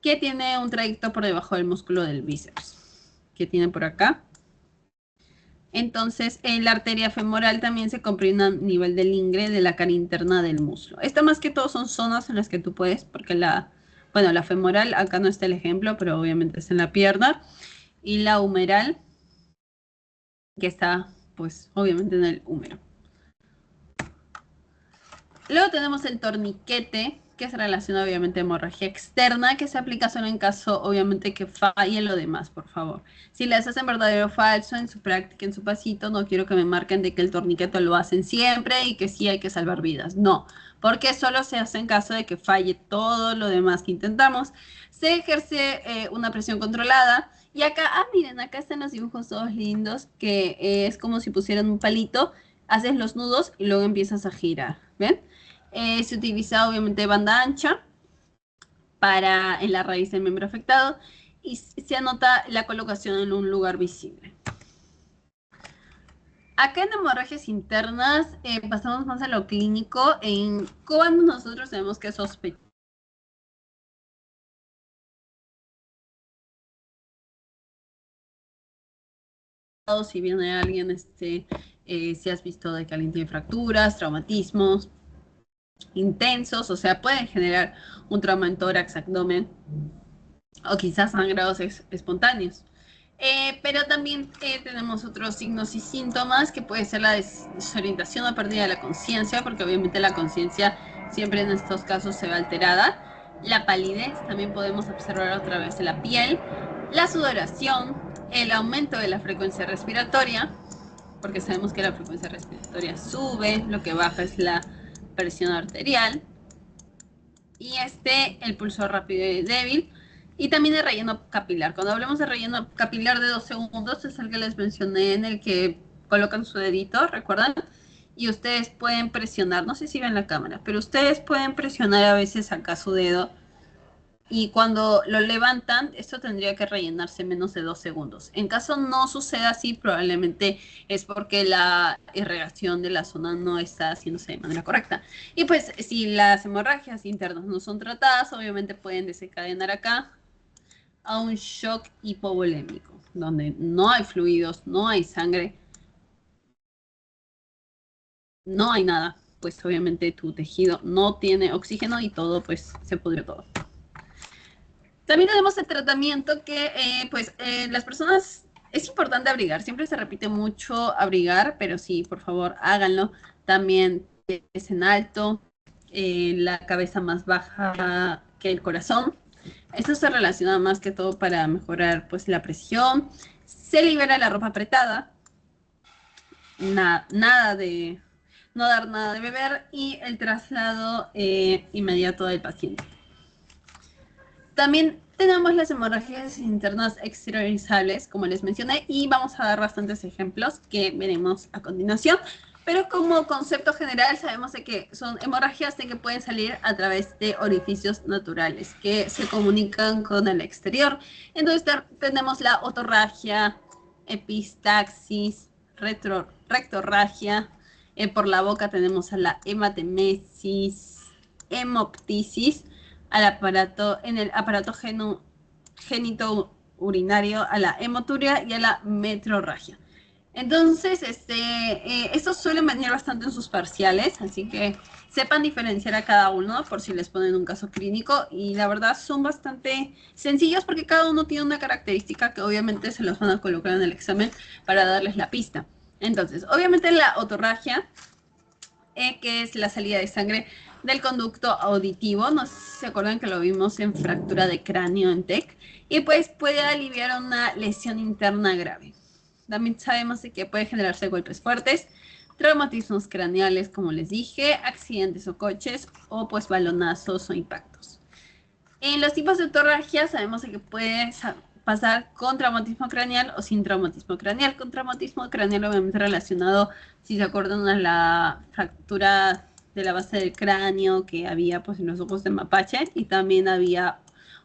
S1: que tiene un trayecto por debajo del músculo del bíceps, que tiene por acá. Entonces, en la arteria femoral también se comprime a nivel del ingre de la cara interna del muslo. Esto más que todo son zonas en las que tú puedes, porque la femoral, acá no está el ejemplo, pero obviamente es en la pierna. Y la humeral, que está, pues, obviamente en el húmero. Luego tenemos el torniquete, que se relaciona obviamente a hemorragia externa, que se aplica solo en caso, obviamente, que falle lo demás, por favor. Si les hacen verdadero o falso en su práctica, en su pasito, no quiero que me marquen de que el torniquete lo hacen siempre y que sí hay que salvar vidas. No, porque solo se hace en caso de que falle todo lo demás que intentamos. Se ejerce una presión controlada. Y acá, miren, acá están los dibujos todos lindos, que es como si pusieran un palito, haces los nudos y luego empiezas a girar, ¿ven? Se utiliza obviamente banda ancha en la raíz del miembro afectado y se anota la colocación en un lugar visible. Acá en hemorragias internas pasamos más a lo clínico, en cuando nosotros tenemos que sospechar. Si viene alguien, si has visto de que alguien tiene fracturas, traumatismos intensos, o sea, pueden generar un trauma en tórax, abdomen, o quizás sangrados espontáneos. Pero también tenemos otros signos y síntomas que puede ser la desorientación o pérdida de la conciencia, porque obviamente la conciencia siempre en estos casos se ve alterada. La palidez también podemos observar a través de la piel. La sudoración, el aumento de la frecuencia respiratoria, porque sabemos que la frecuencia respiratoria sube, lo que baja es la presión arterial. Y el pulso rápido y débil. Y también el relleno capilar. Cuando hablamos de relleno capilar de 2 segundos, es el que les mencioné, en el que colocan su dedito, ¿recuerdan? Y ustedes pueden presionar, no sé si ven la cámara, pero ustedes pueden presionar a veces acá su dedo, y cuando lo levantan, esto tendría que rellenarse en menos de 2 segundos. En caso no suceda así, probablemente es porque la irrigación de la zona no está haciéndose de manera correcta. Y pues si las hemorragias internas no son tratadas, obviamente pueden desencadenar acá a un shock hipovolémico, donde no hay fluidos, no hay sangre, no hay nada. Pues obviamente tu tejido no tiene oxígeno y todo, pues se pudrió todo. También tenemos el tratamiento que, las personas, es importante abrigar, siempre se repite mucho abrigar, pero sí, por favor, háganlo. También es en alto, la cabeza más baja que el corazón. Esto se relaciona más que todo para mejorar pues la presión. Se libera la ropa apretada, nada de, no dar nada de beber, y el traslado inmediato del paciente. También tenemos las hemorragias internas exteriorizables, como les mencioné, y vamos a dar bastantes ejemplos que veremos a continuación. Pero como concepto general sabemos de que son hemorragias de que pueden salir a través de orificios naturales que se comunican con el exterior. Entonces tenemos la otorragia, epistaxis, rectorragia. Por la boca tenemos a la hematemesis, hemoptisis, al aparato, en el aparato genito urinario, a la hemoturia y a la metrorragia. Entonces, estos suelen venir bastante en sus parciales, así que sepan diferenciar a cada uno por si les ponen un caso clínico, y la verdad son bastante sencillos porque cada uno tiene una característica que obviamente se los van a colocar en el examen para darles la pista. Entonces, obviamente la otorragia, que es la salida de sangre del conducto auditivo, no sé si se acuerdan que lo vimos en fractura de cráneo en TEC, y pues puede aliviar una lesión interna grave. También sabemos de que puede generarse golpes fuertes, traumatismos craneales, como les dije, accidentes o coches, o pues balonazos o impactos. En los tipos de otorragia sabemos de que puede pasar con traumatismo craneal o sin traumatismo craneal. Con traumatismo craneal obviamente relacionado, si se acuerdan, a la fractura de la base del cráneo que había pues en los ojos de mapache, y también había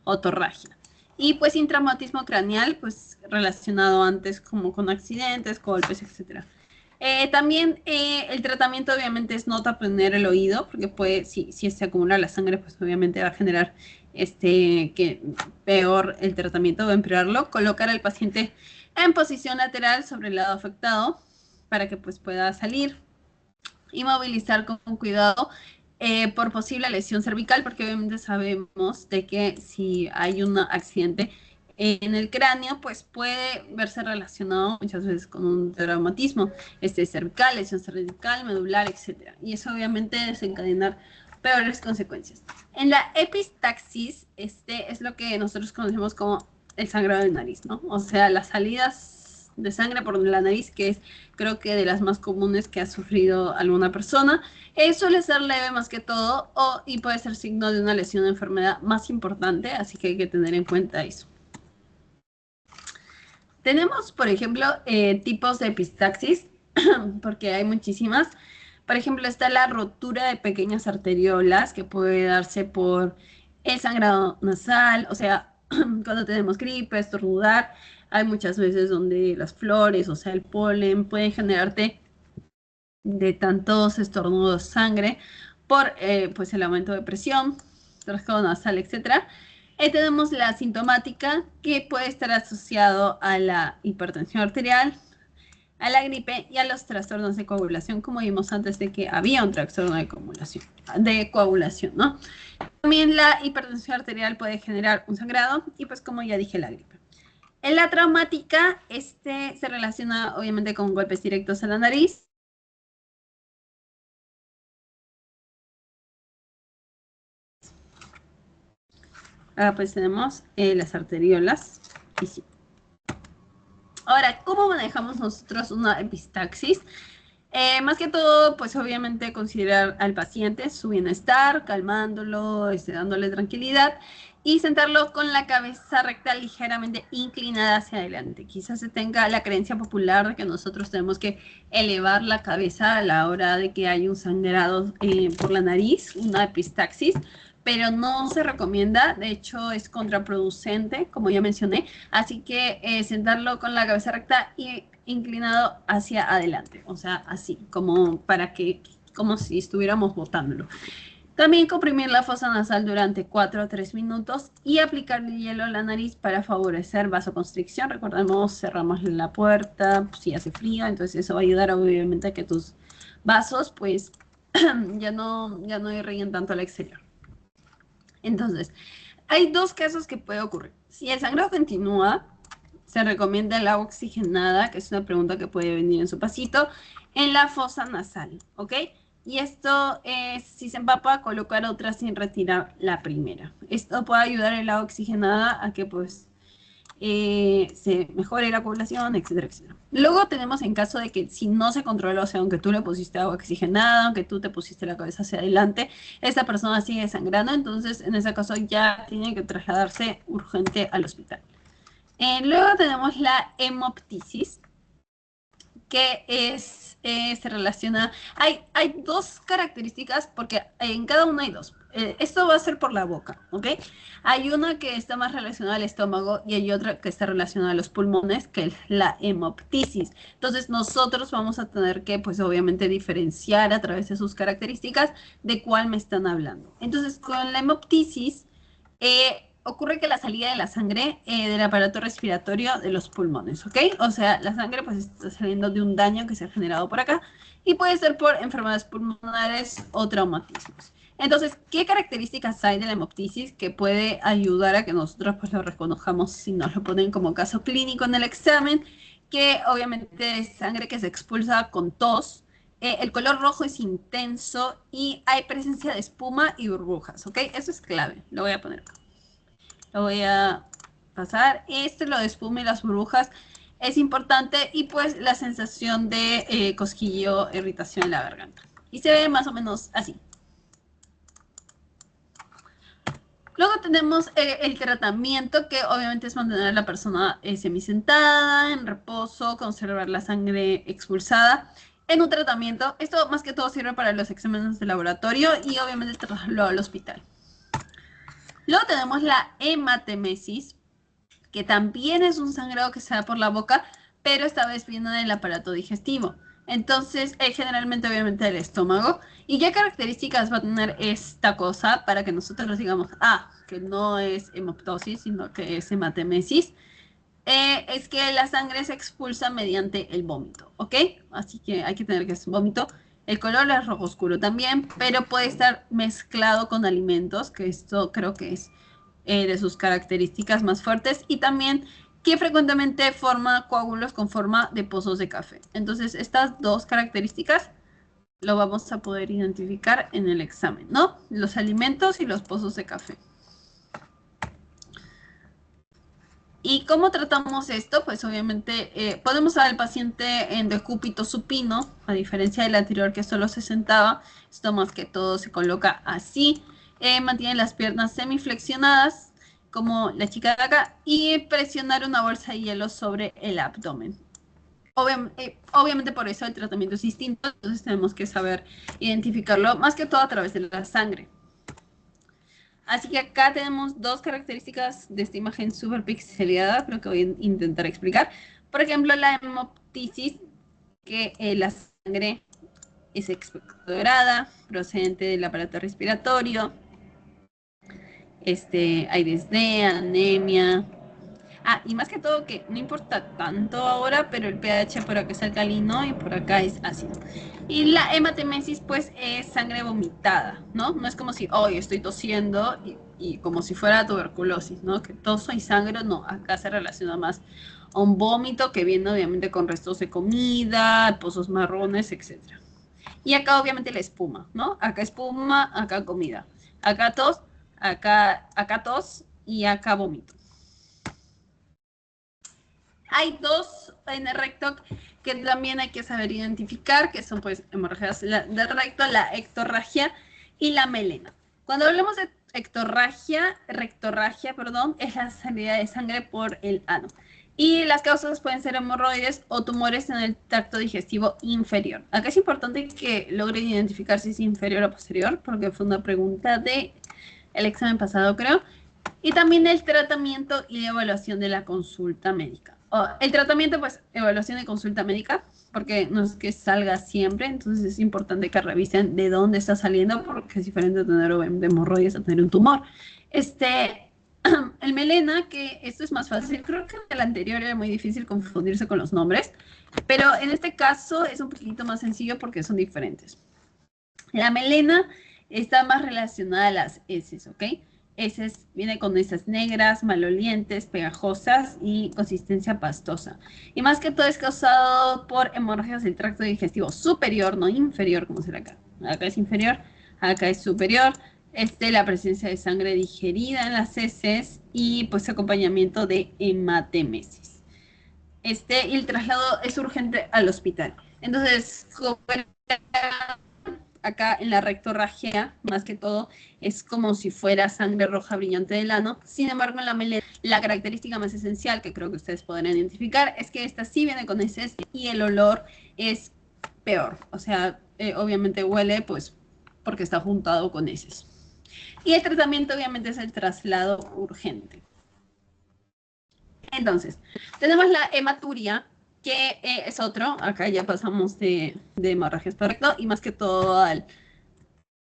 S1: otorragia. Y pues sin traumatismo craneal, pues relacionado antes como con accidentes, golpes, etc. También el tratamiento obviamente es no taponar el oído, porque puede, si se acumula la sangre, pues obviamente va a generar que peor el tratamiento, va a empeorarlo. Colocar al paciente en posición lateral sobre el lado afectado para que pues pueda salir. Inmovilizar con cuidado por posible lesión cervical, porque obviamente sabemos de que si hay un accidente en el cráneo, pues puede verse relacionado muchas veces con un traumatismo cervical, lesión cervical, medular, etc. Y eso obviamente desencadenar peores consecuencias. En la epistaxis, es lo que nosotros conocemos como el sangrado de nariz, ¿no? O sea, las salidas de sangre por la nariz, que es creo que de las más comunes que ha sufrido alguna persona. Suele ser leve más que todo, y puede ser signo de una lesión o enfermedad más importante, así que hay que tener en cuenta eso. Tenemos, por ejemplo, tipos de epistaxis, porque hay muchísimas. Por ejemplo, está la rotura de pequeñas arteriolas, que puede darse por el sangrado nasal, o sea, cuando tenemos gripe, estornudar, hay muchas veces donde las flores, o sea, el polen, pueden generarte de tantos estornudos sangre por pues el aumento de presión, trastorno nasal, etc. Tenemos la sintomática, que puede estar asociado a la hipertensión arterial, a la gripe y a los trastornos de coagulación, como vimos antes de que había un trastorno de coagulación, ¿no? También la hipertensión arterial puede generar un sangrado y pues como ya dije, la gripe. En la traumática, se relaciona obviamente con golpes directos a la nariz. Ahora pues tenemos las arteriolas. Y sí. Ahora, ¿cómo manejamos nosotros una epistaxis? Más que todo, pues obviamente considerar al paciente su bienestar, calmándolo, dándole tranquilidad y sentarlo con la cabeza recta ligeramente inclinada hacia adelante. Quizás se tenga la creencia popular de que nosotros tenemos que elevar la cabeza a la hora de que hay un sangrado por la nariz, una epistaxis, pero no se recomienda, de hecho es contraproducente, como ya mencioné, así que sentarlo con la cabeza recta y inclinado hacia adelante, o sea, así, como si estuviéramos botándolo. También comprimir la fosa nasal durante 4 a 3 minutos y aplicarle hielo a la nariz para favorecer vasoconstricción. Recordemos, cerramos la puerta si hace frío, entonces eso va a ayudar obviamente a que tus vasos pues ya no irriguen tanto al exterior. Entonces, hay dos casos que puede ocurrir. Si el sangrado continúa, se recomienda el agua oxigenada, que es una pregunta que puede venir en su pasito, en la fosa nasal, ¿ok? Y esto, si se empapa, colocar otra sin retirar la primera. Esto puede ayudar el agua oxigenada a que pues se mejore la población, etcétera, etcétera. Luego tenemos en caso de que si no se controla, o sea, aunque tú le pusiste agua oxigenada, aunque tú te pusiste la cabeza hacia adelante, esta persona sigue sangrando, entonces en ese caso ya tiene que trasladarse urgente al hospital. Luego tenemos la hemoptisis, que se relaciona, hay dos características, porque en cada una hay dos. Esto va a ser por la boca, ¿ok? Hay una que está más relacionada al estómago y hay otra que está relacionada a los pulmones, que es la hemoptisis. Entonces nosotros vamos a tener que, pues obviamente, diferenciar a través de sus características de cuál me están hablando. Entonces, con la hemoptisis, ocurre que la salida de la sangre del aparato respiratorio de los pulmones, ¿ok? O sea, la sangre pues está saliendo de un daño que se ha generado por acá y puede ser por enfermedades pulmonares o traumatismos. Entonces, ¿qué características hay de la hemoptisis que puede ayudar a que nosotros pues lo reconozcamos si nos lo ponen como caso clínico en el examen? Que obviamente es sangre que se expulsa con tos, el color rojo es intenso y hay presencia de espuma y burbujas, ¿ok? Eso es clave, lo voy a poner acá. Lo voy a pasar. Lo de espuma y las burbujas es importante y pues la sensación de cosquillo, irritación en la garganta. Y se ve más o menos así. Luego tenemos el tratamiento, que obviamente es mantener a la persona semisentada, en reposo, conservar la sangre expulsada. En un tratamiento, esto más que todo sirve para los exámenes de laboratorio y obviamente trasladarlo al hospital. Luego tenemos la hematemesis, que también es un sangrado que se da por la boca, pero esta vez viene del aparato digestivo. Entonces, generalmente, obviamente, del estómago. ¿Y qué características va a tener esta cosa para que nosotros digamos, que no es hemoptosis, sino que es hematemesis? Es que la sangre se expulsa mediante el vómito, ¿ok? Así que hay que tener que es vómito. El color es rojo oscuro también, pero puede estar mezclado con alimentos, que esto creo que es de sus características más fuertes, y también que frecuentemente forma coágulos con forma de pozos de café. Entonces, estas dos características lo vamos a poder identificar en el examen, ¿no? Los alimentos y los pozos de café. ¿Y cómo tratamos esto? Pues obviamente podemos dar al paciente en decúbito supino, a diferencia del anterior que solo se sentaba. Esto más que todo se coloca así. Mantiene las piernas semiflexionadas, como la chica de acá, y presionar una bolsa de hielo sobre el abdomen. Obviamente por eso el tratamiento es distinto, entonces tenemos que saber identificarlo, más que todo a través de la sangre. Así que acá tenemos dos características de esta imagen súper pixelada, creo que voy a intentar explicar. Por ejemplo, la hemoptisis, que la sangre es expectorada, procedente del aparato respiratorio. Hay disnea, anemia. Y más que todo que no importa tanto ahora, pero el pH por acá es alcalino y por acá es ácido. Y la hematemesis pues es sangre vomitada, ¿no? No es como si hoy estoy tosiendo y como si fuera tuberculosis, ¿no? Que toso y sangre, no, acá se relaciona más a un vómito que viene obviamente con restos de comida, pozos marrones, etcétera. Y acá obviamente la espuma, ¿no? Acá espuma, acá comida. Acá tos y acá vómito. Hay dos en el recto que también hay que saber identificar, que son pues hemorragias del recto, la ectorragia y la melena. Cuando hablamos de rectorragia, perdón, es la salida de sangre por el ano. Y las causas pueden ser hemorroides o tumores en el tracto digestivo inferior. Acá es importante que logren identificar si es inferior o posterior, porque fue una pregunta del examen pasado, creo. Y también el tratamiento y la evaluación de la consulta médica. El tratamiento, pues, evaluación de consulta médica, porque no es que salga siempre, entonces es importante que revisen de dónde está saliendo, porque es diferente tener hemorroides a tener un tumor. El melena, que esto es más fácil, creo que el anterior era muy difícil confundirse con los nombres, pero en este caso es un poquito más sencillo porque son diferentes. La melena está más relacionada a las heces, ¿ok? Heces viene con heces negras, malolientes, pegajosas y consistencia pastosa. Y más que todo es causado por hemorragias del tracto digestivo superior, no inferior, como será acá. Acá es inferior, acá es superior. La presencia de sangre digerida en las heces y pues acompañamiento de hematemesis. Y el traslado es urgente al hospital. Entonces, como acá en la rectorragia, más que todo, es como si fuera sangre roja brillante del ano. Sin embargo, en la melena, la característica más esencial que creo que ustedes podrán identificar es que esta sí viene con heces y el olor es peor. O sea, obviamente huele, pues, porque está juntado con heces. Y el tratamiento, obviamente, es el traslado urgente. Entonces, tenemos la hematuria, que es otro. Acá ya pasamos de hemorragias recto y más que todo al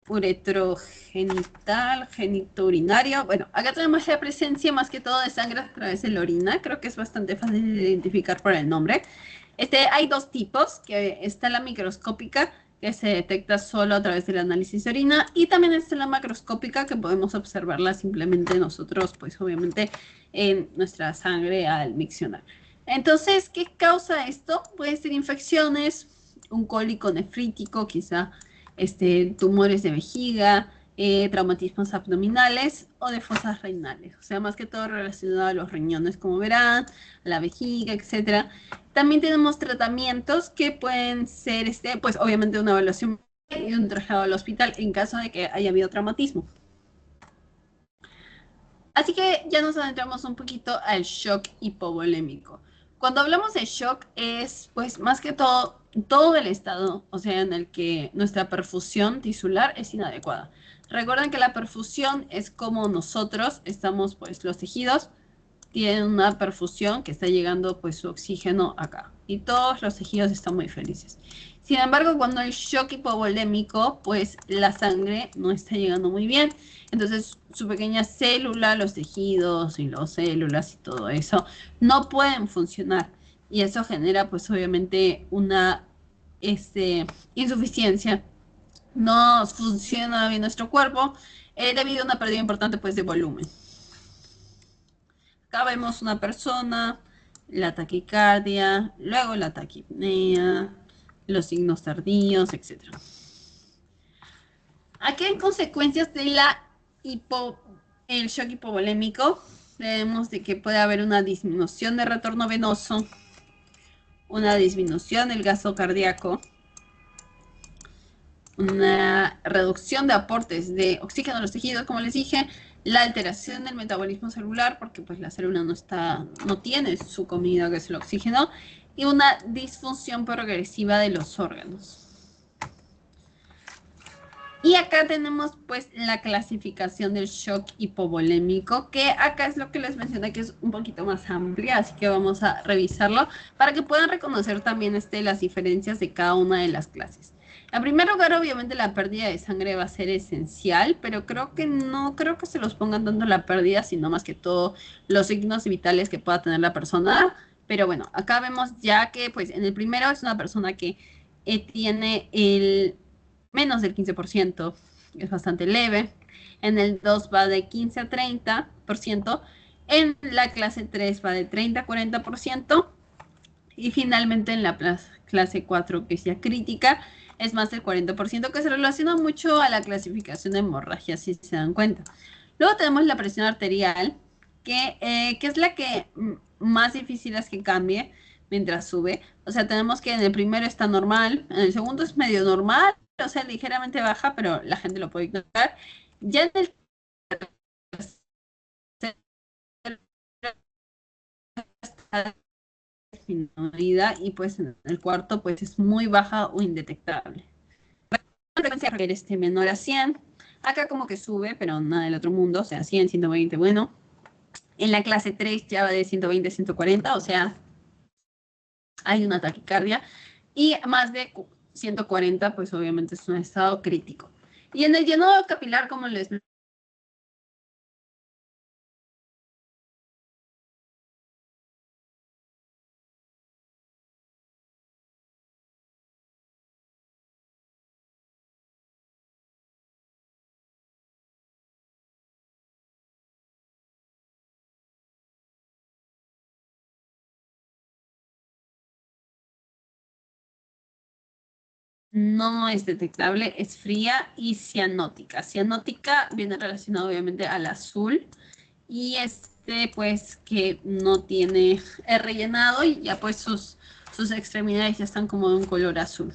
S1: uretrogenital, genitourinario. Bueno, acá tenemos la presencia más que todo de sangre a través de la orina. Creo que es bastante fácil de identificar por el nombre. Hay dos tipos, que está la microscópica, que se detecta solo a través del análisis de orina, y también está la macroscópica, que podemos observarla simplemente nosotros, pues obviamente en nuestra sangre al miccionar. Entonces, ¿qué causa esto? Puede ser infecciones, un cólico nefrítico, quizá tumores de vejiga, traumatismos abdominales o de fosas renales. O sea, más que todo relacionado a los riñones, como verán, la vejiga, etcétera. También tenemos tratamientos que pueden ser, pues obviamente una evaluación y un traslado al hospital en caso de que haya habido traumatismo. Así que ya nos adentramos un poquito al shock hipovolémico. Cuando hablamos de shock es, pues, más que todo el estado, o sea, en el que nuestra perfusión tisular es inadecuada. Recuerden que la perfusión es como nosotros estamos, pues, los tejidos tienen una perfusión que está llegando, pues, su oxígeno acá. Y todos los tejidos están muy felices. Sin embargo, cuando hay shock hipovolémico, pues, la sangre no está llegando muy bien. Entonces, su pequeña célula, los tejidos y las células y todo eso, no pueden funcionar. Y eso genera, pues, obviamente, una insuficiencia. No funciona bien nuestro cuerpo debido a una pérdida importante, pues, de volumen. Acá vemos una persona, la taquicardia, luego la taquipnea, los signos tardíos, etc. Aquí hay consecuencias de el shock hipovolémico. Vemos de que puede haber una disminución de retorno venoso, una disminución del gasto cardíaco, una reducción de aportes de oxígeno a los tejidos, como les dije, la alteración del metabolismo celular, porque pues la célula no tiene su comida, que es el oxígeno, y una disfunción progresiva de los órganos. Y acá tenemos pues la clasificación del shock hipovolémico, que acá es lo que les mencioné, que es un poquito más amplia, así que vamos a revisarlo para que puedan reconocer también las diferencias de cada una de las clases. En primer lugar, obviamente la pérdida de sangre va a ser esencial, pero no creo que se los pongan tanto la pérdida, sino más que todo los signos vitales que pueda tener la persona. Pero bueno, acá vemos ya que pues en el primero es una persona que tiene menos del 15%, es bastante leve. En el 2 va de 15 a 30%. En la clase 3 va de 30 a 40%. Y finalmente en la clase 4, que es ya crítica, es más del 40%, que se relaciona mucho a la clasificación de hemorragia, si se dan cuenta. Luego tenemos la presión arterial, que es la que más difícil es que cambie mientras sube. O sea, tenemos que en el primero está normal, en el segundo es medio normal, o sea, ligeramente baja, pero la gente lo puede ignorar. Ya en el tercero está disminuida y pues en el cuarto pues es muy baja o indetectable. La frecuencia menor a 100. Acá como que sube, pero nada del otro mundo, o sea, 100, 120, bueno. En la clase 3 ya va de 120 a 140, o sea, hay una taquicardia. Y más de 140, pues obviamente es un estado crítico. Y en el llenado capilar, como les no es detectable, es fría y cianótica. Cianótica viene relacionado obviamente al azul y pues que no tiene rellenado y ya pues sus extremidades ya están como de un color azul.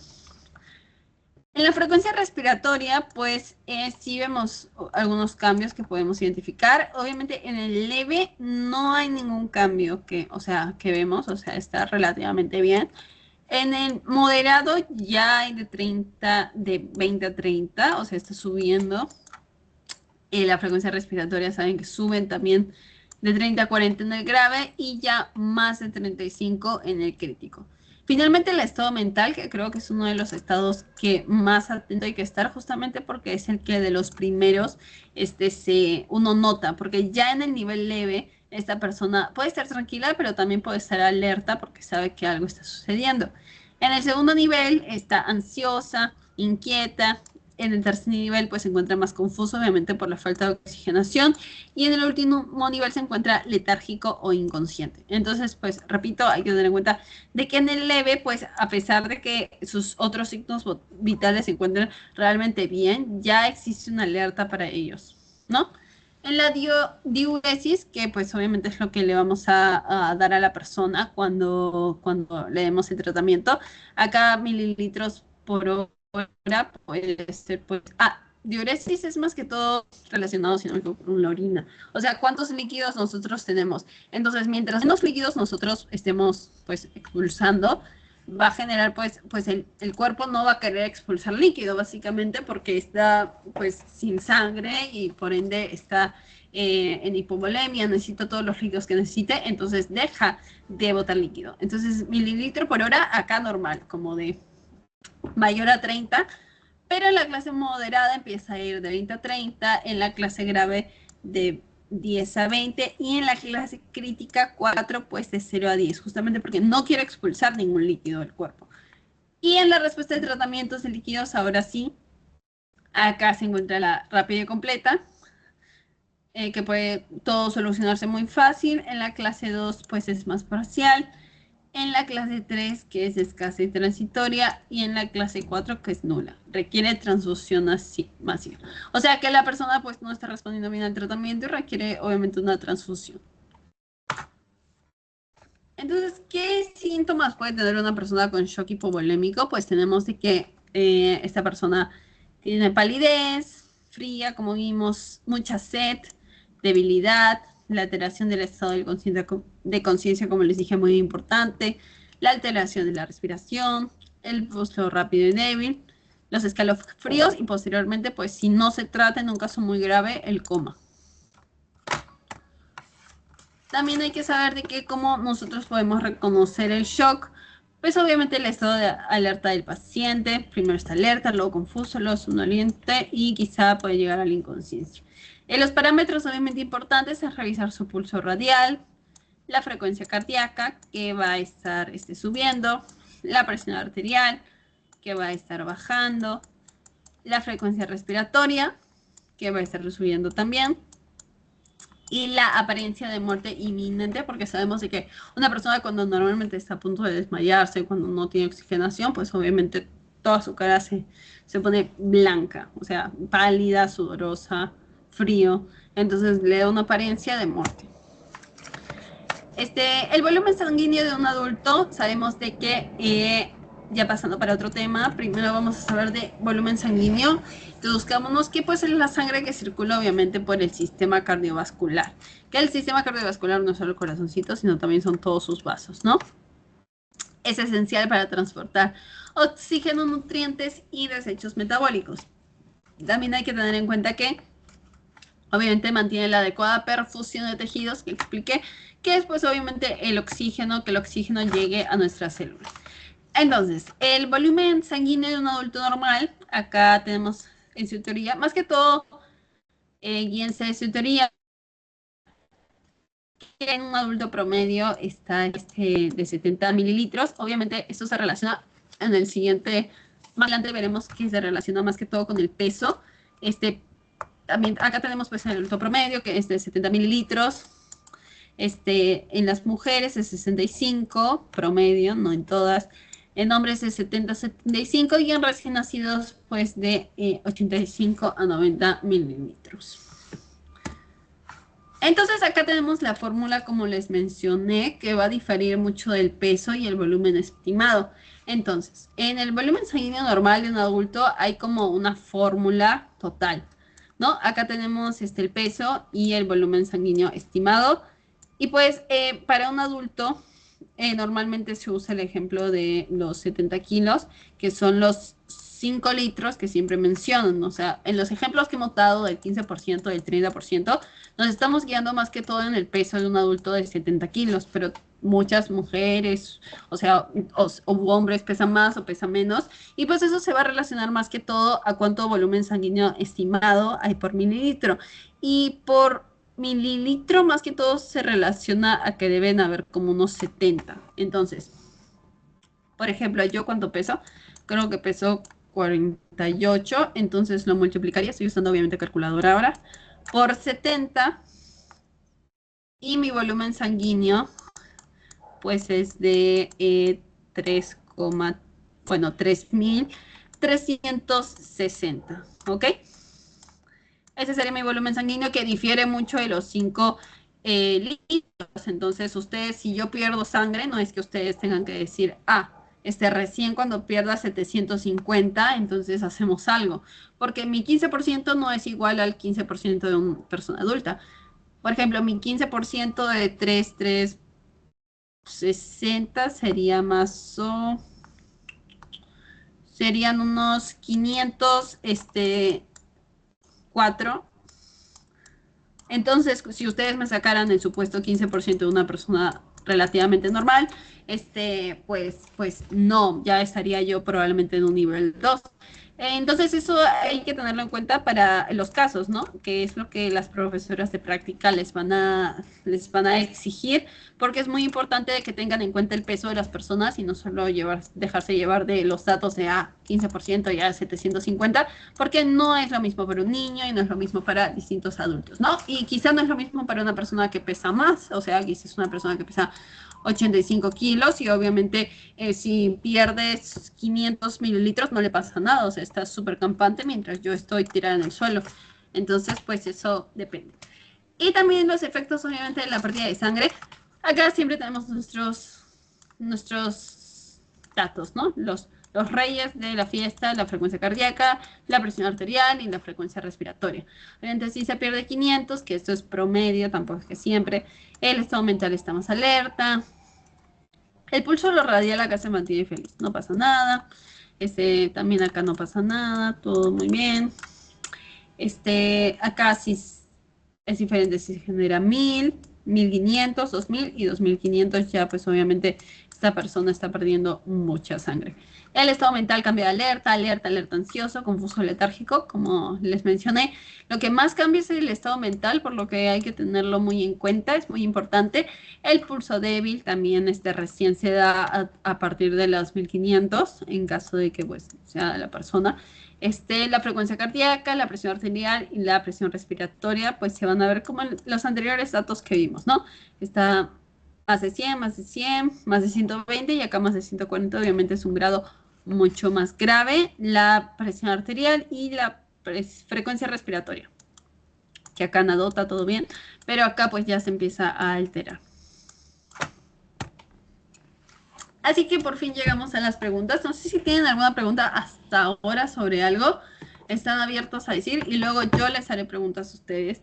S1: En la frecuencia respiratoria, pues sí vemos algunos cambios que podemos identificar. Obviamente en el leve no hay ningún cambio que vemos, o sea, está relativamente bien. En el moderado ya hay de 20 a 30, o sea, está subiendo. La frecuencia respiratoria, saben que suben también de 30 a 40 en el grave y ya más de 35 en el crítico. Finalmente, el estado mental, que creo que es uno de los estados que más atento hay que estar, justamente porque es el que de los primeros uno nota, porque ya en el nivel leve, esta persona puede estar tranquila, pero también puede estar alerta porque sabe que algo está sucediendo. En el segundo nivel está ansiosa, inquieta. En el tercer nivel pues se encuentra más confuso, obviamente por la falta de oxigenación, y en el último nivel se encuentra letárgico o inconsciente. Entonces, pues repito, hay que tener en cuenta de que en el leve, pues a pesar de que sus otros signos vitales se encuentren realmente bien, ya existe una alerta para ellos, ¿no? En la diuresis, que pues obviamente es lo que le vamos a dar a la persona cuando le demos el tratamiento, acá mililitros por hora puede ser, pues, diuresis es más que todo relacionado, si no me equivoco, con la orina. O sea, ¿cuántos líquidos nosotros tenemos? Entonces, mientras menos líquidos nosotros estemos, pues, expulsando, va a generar, pues el cuerpo no va a querer expulsar líquido, básicamente, porque está, pues, sin sangre y por ende está en hipovolemia, necesita todos los líquidos que necesite, entonces deja de botar líquido. Entonces, mililitro por hora, acá normal, como de mayor a 30, pero en la clase moderada empieza a ir de 20 a 30, en la clase grave de 10 a 20 y en la clase crítica 4 pues de 0 a 10, justamente porque no quiere expulsar ningún líquido del cuerpo. Y en la respuesta de tratamientos de líquidos, ahora sí, acá se encuentra la rápida y completa, que puede todo solucionarse muy fácil. En la clase 2 pues es más parcial. En la clase 3, que es escasa y transitoria, y en la clase 4, que es nula. Requiere transfusión masiva. O sea que la persona pues no está respondiendo bien al tratamiento y requiere obviamente una transfusión. Entonces, ¿qué síntomas puede tener una persona con shock hipovolémico? Pues tenemos de que esta persona tiene palidez, fría, como vimos, mucha sed, debilidad, la alteración del estado de conciencia, como les dije, muy importante, la alteración de la respiración, el pulso rápido y débil, los escalofríos y posteriormente, pues si no se trata en un caso muy grave, el coma. También hay que saber de que cómo nosotros podemos reconocer el shock, pues obviamente el estado de alerta del paciente, primero está alerta, luego confuso, luego somnoliente y quizá puede llegar a la inconsciencia. Los parámetros obviamente importantes es revisar su pulso radial, la frecuencia cardíaca que va a estar subiendo, la presión arterial que va a estar bajando, la frecuencia respiratoria, que va a estar subiendo también. Y la apariencia de muerte inminente, porque sabemos de que una persona cuando normalmente está a punto de desmayarse, cuando no tiene oxigenación, pues obviamente toda su cara se pone blanca, o sea, pálida, sudorosa, frío. Entonces le da una apariencia de muerte. El volumen sanguíneo de un adulto, sabemos de que, ya pasando para otro tema, primero vamos a saber de volumen sanguíneo. Buscámonos qué puede ser la sangre que circula obviamente por el sistema cardiovascular. Que el sistema cardiovascular no es solo el corazoncito, sino también son todos sus vasos, ¿no? Es esencial para transportar oxígeno, nutrientes y desechos metabólicos. También hay que tener en cuenta que obviamente mantiene la adecuada perfusión de tejidos, que expliqué, que es pues obviamente el oxígeno, que el oxígeno llegue a nuestras células. Entonces, el volumen sanguíneo de un adulto normal, acá tenemos en su teoría, más que todo, guíense de su teoría, que en un adulto promedio está de 70 mililitros. Obviamente, esto se relaciona en el siguiente, más adelante veremos que se relaciona más que todo con el peso. También acá tenemos pues el adulto promedio, que es de 70 mililitros. En las mujeres es 65 promedio, no en todas. En hombres es 70-75 y en recién nacidos pues de 85 a 90 mililitros. Entonces acá tenemos la fórmula, como les mencioné, que va a diferir mucho del peso y el volumen estimado. Entonces, en el volumen sanguíneo normal de un adulto hay como una fórmula total, ¿no? Acá tenemos el peso y el volumen sanguíneo estimado. Y pues para un adulto normalmente se usa el ejemplo de los 70 kilos, que son los 5 litros que siempre mencionan. O sea, en los ejemplos que hemos dado del 15%, del 30%, nos estamos guiando más que todo en el peso de un adulto de 70 kilos, pero muchas mujeres, o sea, o hombres pesan más o pesan menos, y pues eso se va a relacionar más que todo a cuánto volumen sanguíneo estimado hay por mililitro. Y por mililitro más que todo se relaciona a que deben haber como unos 70. Entonces, por ejemplo, yo cuánto peso, creo que peso 48, entonces lo multiplicaría, estoy usando obviamente calculadora ahora, por 70 y mi volumen sanguíneo pues es de 3, bueno, 3.360, ¿ok? Ese sería mi volumen sanguíneo, que difiere mucho de los 5 litros. Entonces, ustedes, si yo pierdo sangre, no es que ustedes tengan que decir, recién cuando pierda 750, entonces hacemos algo. Porque mi 15% no es igual al 15% de una persona adulta. Por ejemplo, mi 15% de 3,360 sería más serían unos 500, 4. Entonces, si ustedes me sacaran el supuesto 15% de una persona relativamente normal, pues no, ya estaría yo probablemente en un nivel 2. Entonces, eso hay que tenerlo en cuenta para los casos, ¿no? Que es lo que las profesoras de práctica les van a exigir, porque es muy importante que tengan en cuenta el peso de las personas y no solo dejarse llevar de los datos de 15% y 750, porque no es lo mismo para un niño y no es lo mismo para distintos adultos, ¿no? Y quizá no es lo mismo para una persona que pesa más, o sea, quizás es una persona que pesa 85 kilos y obviamente si pierdes 500 mililitros no le pasa nada, o sea, está súper campante mientras yo estoy tirada en el suelo. Entonces, pues eso depende. Y también los efectos, obviamente, de la pérdida de sangre. Acá siempre tenemos nuestros datos, ¿no? Los reyes de la fiesta, la frecuencia cardíaca, la presión arterial y la frecuencia respiratoria. Obviamente, si se pierde 500, que esto es promedio, tampoco es que siempre, el estado mental está más alerta. El pulso lo radial acá se mantiene feliz, no pasa nada. También acá no pasa nada, todo muy bien. Acá sí es diferente si se genera 1.000, 1.500, 2.000 y 2.500 ya pues obviamente esta persona está perdiendo mucha sangre. El estado mental cambia de alerta, alerta, alerta ansioso, confuso, letárgico, como les mencioné. Lo que más cambia es el estado mental, por lo que hay que tenerlo muy en cuenta, es muy importante. El pulso débil también recién se da a partir de los 1500, en caso de que pues, sea la persona. La frecuencia cardíaca, la presión arterial y la presión respiratoria, pues se van a ver como los anteriores datos que vimos, ¿no? Está más de 100, más de 100, más de 120 y acá más de 140, obviamente es un grado mucho más grave. La presión arterial y la frecuencia respiratoria, que acá nadota todo bien, pero acá pues ya se empieza a alterar. Así que por fin llegamos a las preguntas. No sé si tienen alguna pregunta hasta ahora sobre algo. Están abiertos a decir y luego yo les haré preguntas a ustedes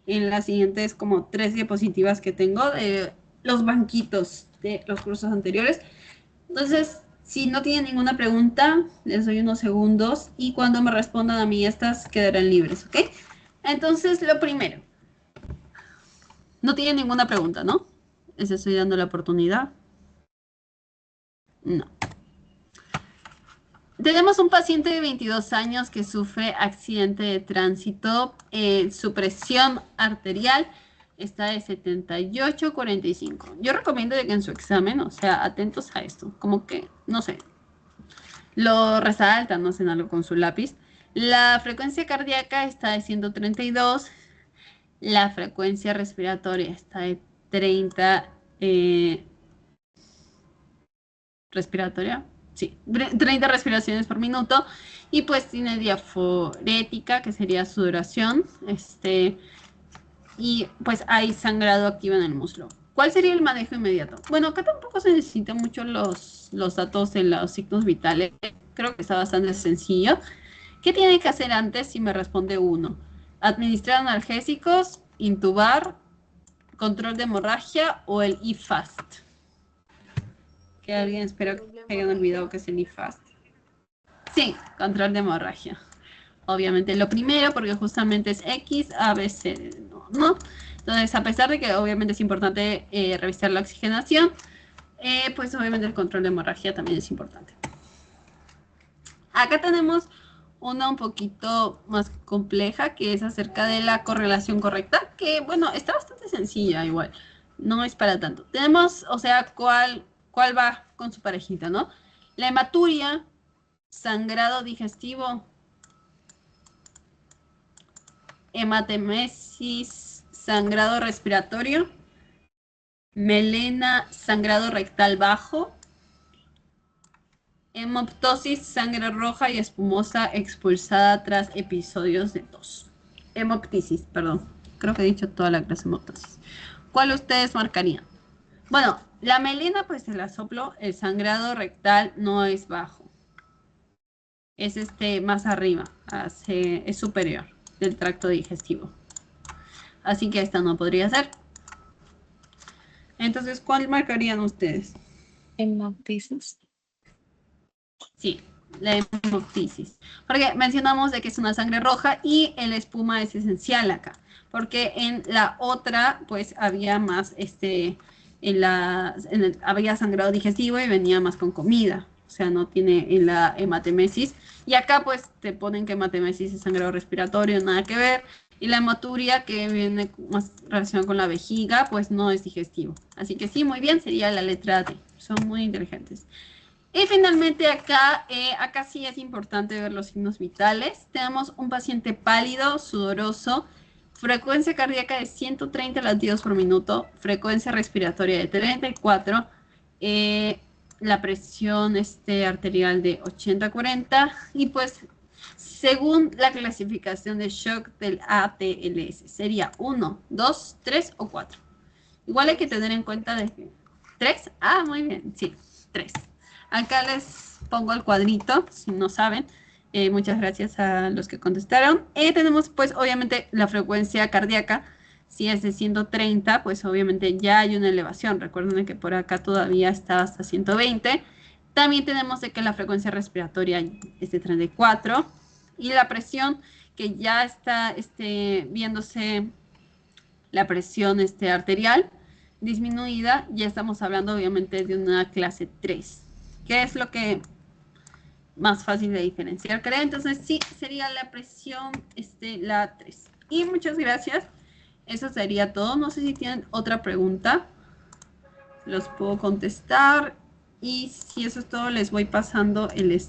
S1: en las siguientes como 3 diapositivas que tengo de los banquitos de los cursos anteriores. Entonces, si no tienen ninguna pregunta, les doy unos segundos y cuando me respondan a mí estas quedarán libres, ¿ok? Entonces, lo primero. No tienen ninguna pregunta, ¿no? Les estoy dando la oportunidad. No. Tenemos un paciente de 22 años que sufre accidente de tránsito. Su presión arterial está de 78/45. Yo recomiendo que en su examen, o sea, atentos a esto, como que, no sé, lo resaltan, no hacen algo con su lápiz. La frecuencia cardíaca está de 132. La frecuencia respiratoria está de 30. Respiratoria, sí, 30 respiraciones por minuto. Y pues tiene diaforética, que sería sudoración. Y pues hay sangrado activo en el muslo. ¿Cuál sería el manejo inmediato? Bueno, acá tampoco se necesitan mucho los datos en los signos vitales. Creo que está bastante sencillo. ¿Qué tiene que hacer antes si me responde uno? Administrar analgésicos, intubar, control de hemorragia o el IFAST. Que alguien espero que hayan olvidado que es el IFAST. Sí, control de hemorragia. Obviamente lo primero, porque justamente es X, A, B, C, ¿no? Entonces, a pesar de que obviamente es importante revisar la oxigenación, pues obviamente el control de hemorragia también es importante. Acá tenemos una un poquito más compleja, que es acerca de la correlación correcta, que bueno, está bastante sencilla igual, no es para tanto. Tenemos, o sea, cuál va con su parejita, ¿no? La hematuria, sangrado digestivo, hematemesis, sangrado respiratorio, melena, sangrado rectal bajo, hemoptosis, sangre roja y espumosa expulsada tras episodios de tos. Hemoptisis, perdón. Creo que he dicho toda la clase hemoptosis. ¿Cuál ustedes marcarían? Bueno, la melena pues se la soplo, el sangrado rectal no es bajo. Es más arriba, es superior del tracto digestivo. Así que esta no podría ser. Entonces, ¿cuál marcarían ustedes?
S2: Hemoptisis.
S1: Sí, la hemoptisis. Porque mencionamos de que es una sangre roja y el espuma es esencial acá. Porque en la otra, pues había más, había sangrado digestivo y venía más con comida. O sea, no tiene en la hematemesis. Y acá, pues, te ponen que hematemesis es sangrado respiratorio, nada que ver. Y la hematuria, que viene más relacionada con la vejiga, pues no es digestivo. Así que sí, muy bien, sería la letra D. Son muy inteligentes. Y finalmente acá sí es importante ver los signos vitales. Tenemos un paciente pálido, sudoroso, frecuencia cardíaca de 130 latidos por minuto, frecuencia respiratoria de 34, la presión arterial de 80/40 y pues según la clasificación de shock del ATLS sería 1, 2, 3 o 4. Igual hay que tener en cuenta de que 3, muy bien, sí, 3. Acá les pongo el cuadrito, si no saben. Muchas gracias a los que contestaron. Tenemos pues obviamente la frecuencia cardíaca. Si es de 130, pues obviamente ya hay una elevación. Recuerden que por acá todavía está hasta 120. También tenemos de que la frecuencia respiratoria es de 34. Y la presión, que ya está viéndose la presión arterial, disminuida, ya estamos hablando obviamente de una clase 3, que es lo que más fácil de diferenciar, creo. Entonces sí, sería la presión, la 3. Y muchas gracias. Eso sería todo. No sé si tienen otra pregunta. Los puedo contestar. Y si eso es todo, les voy pasando el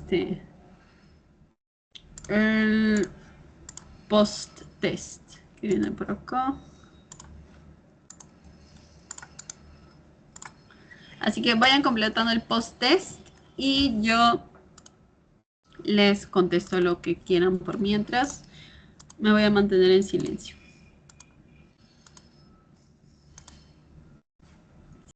S1: post-test que viene por acá. Así que vayan completando el post-test y yo les contesto lo que quieran por mientras. Me voy a mantener en silencio.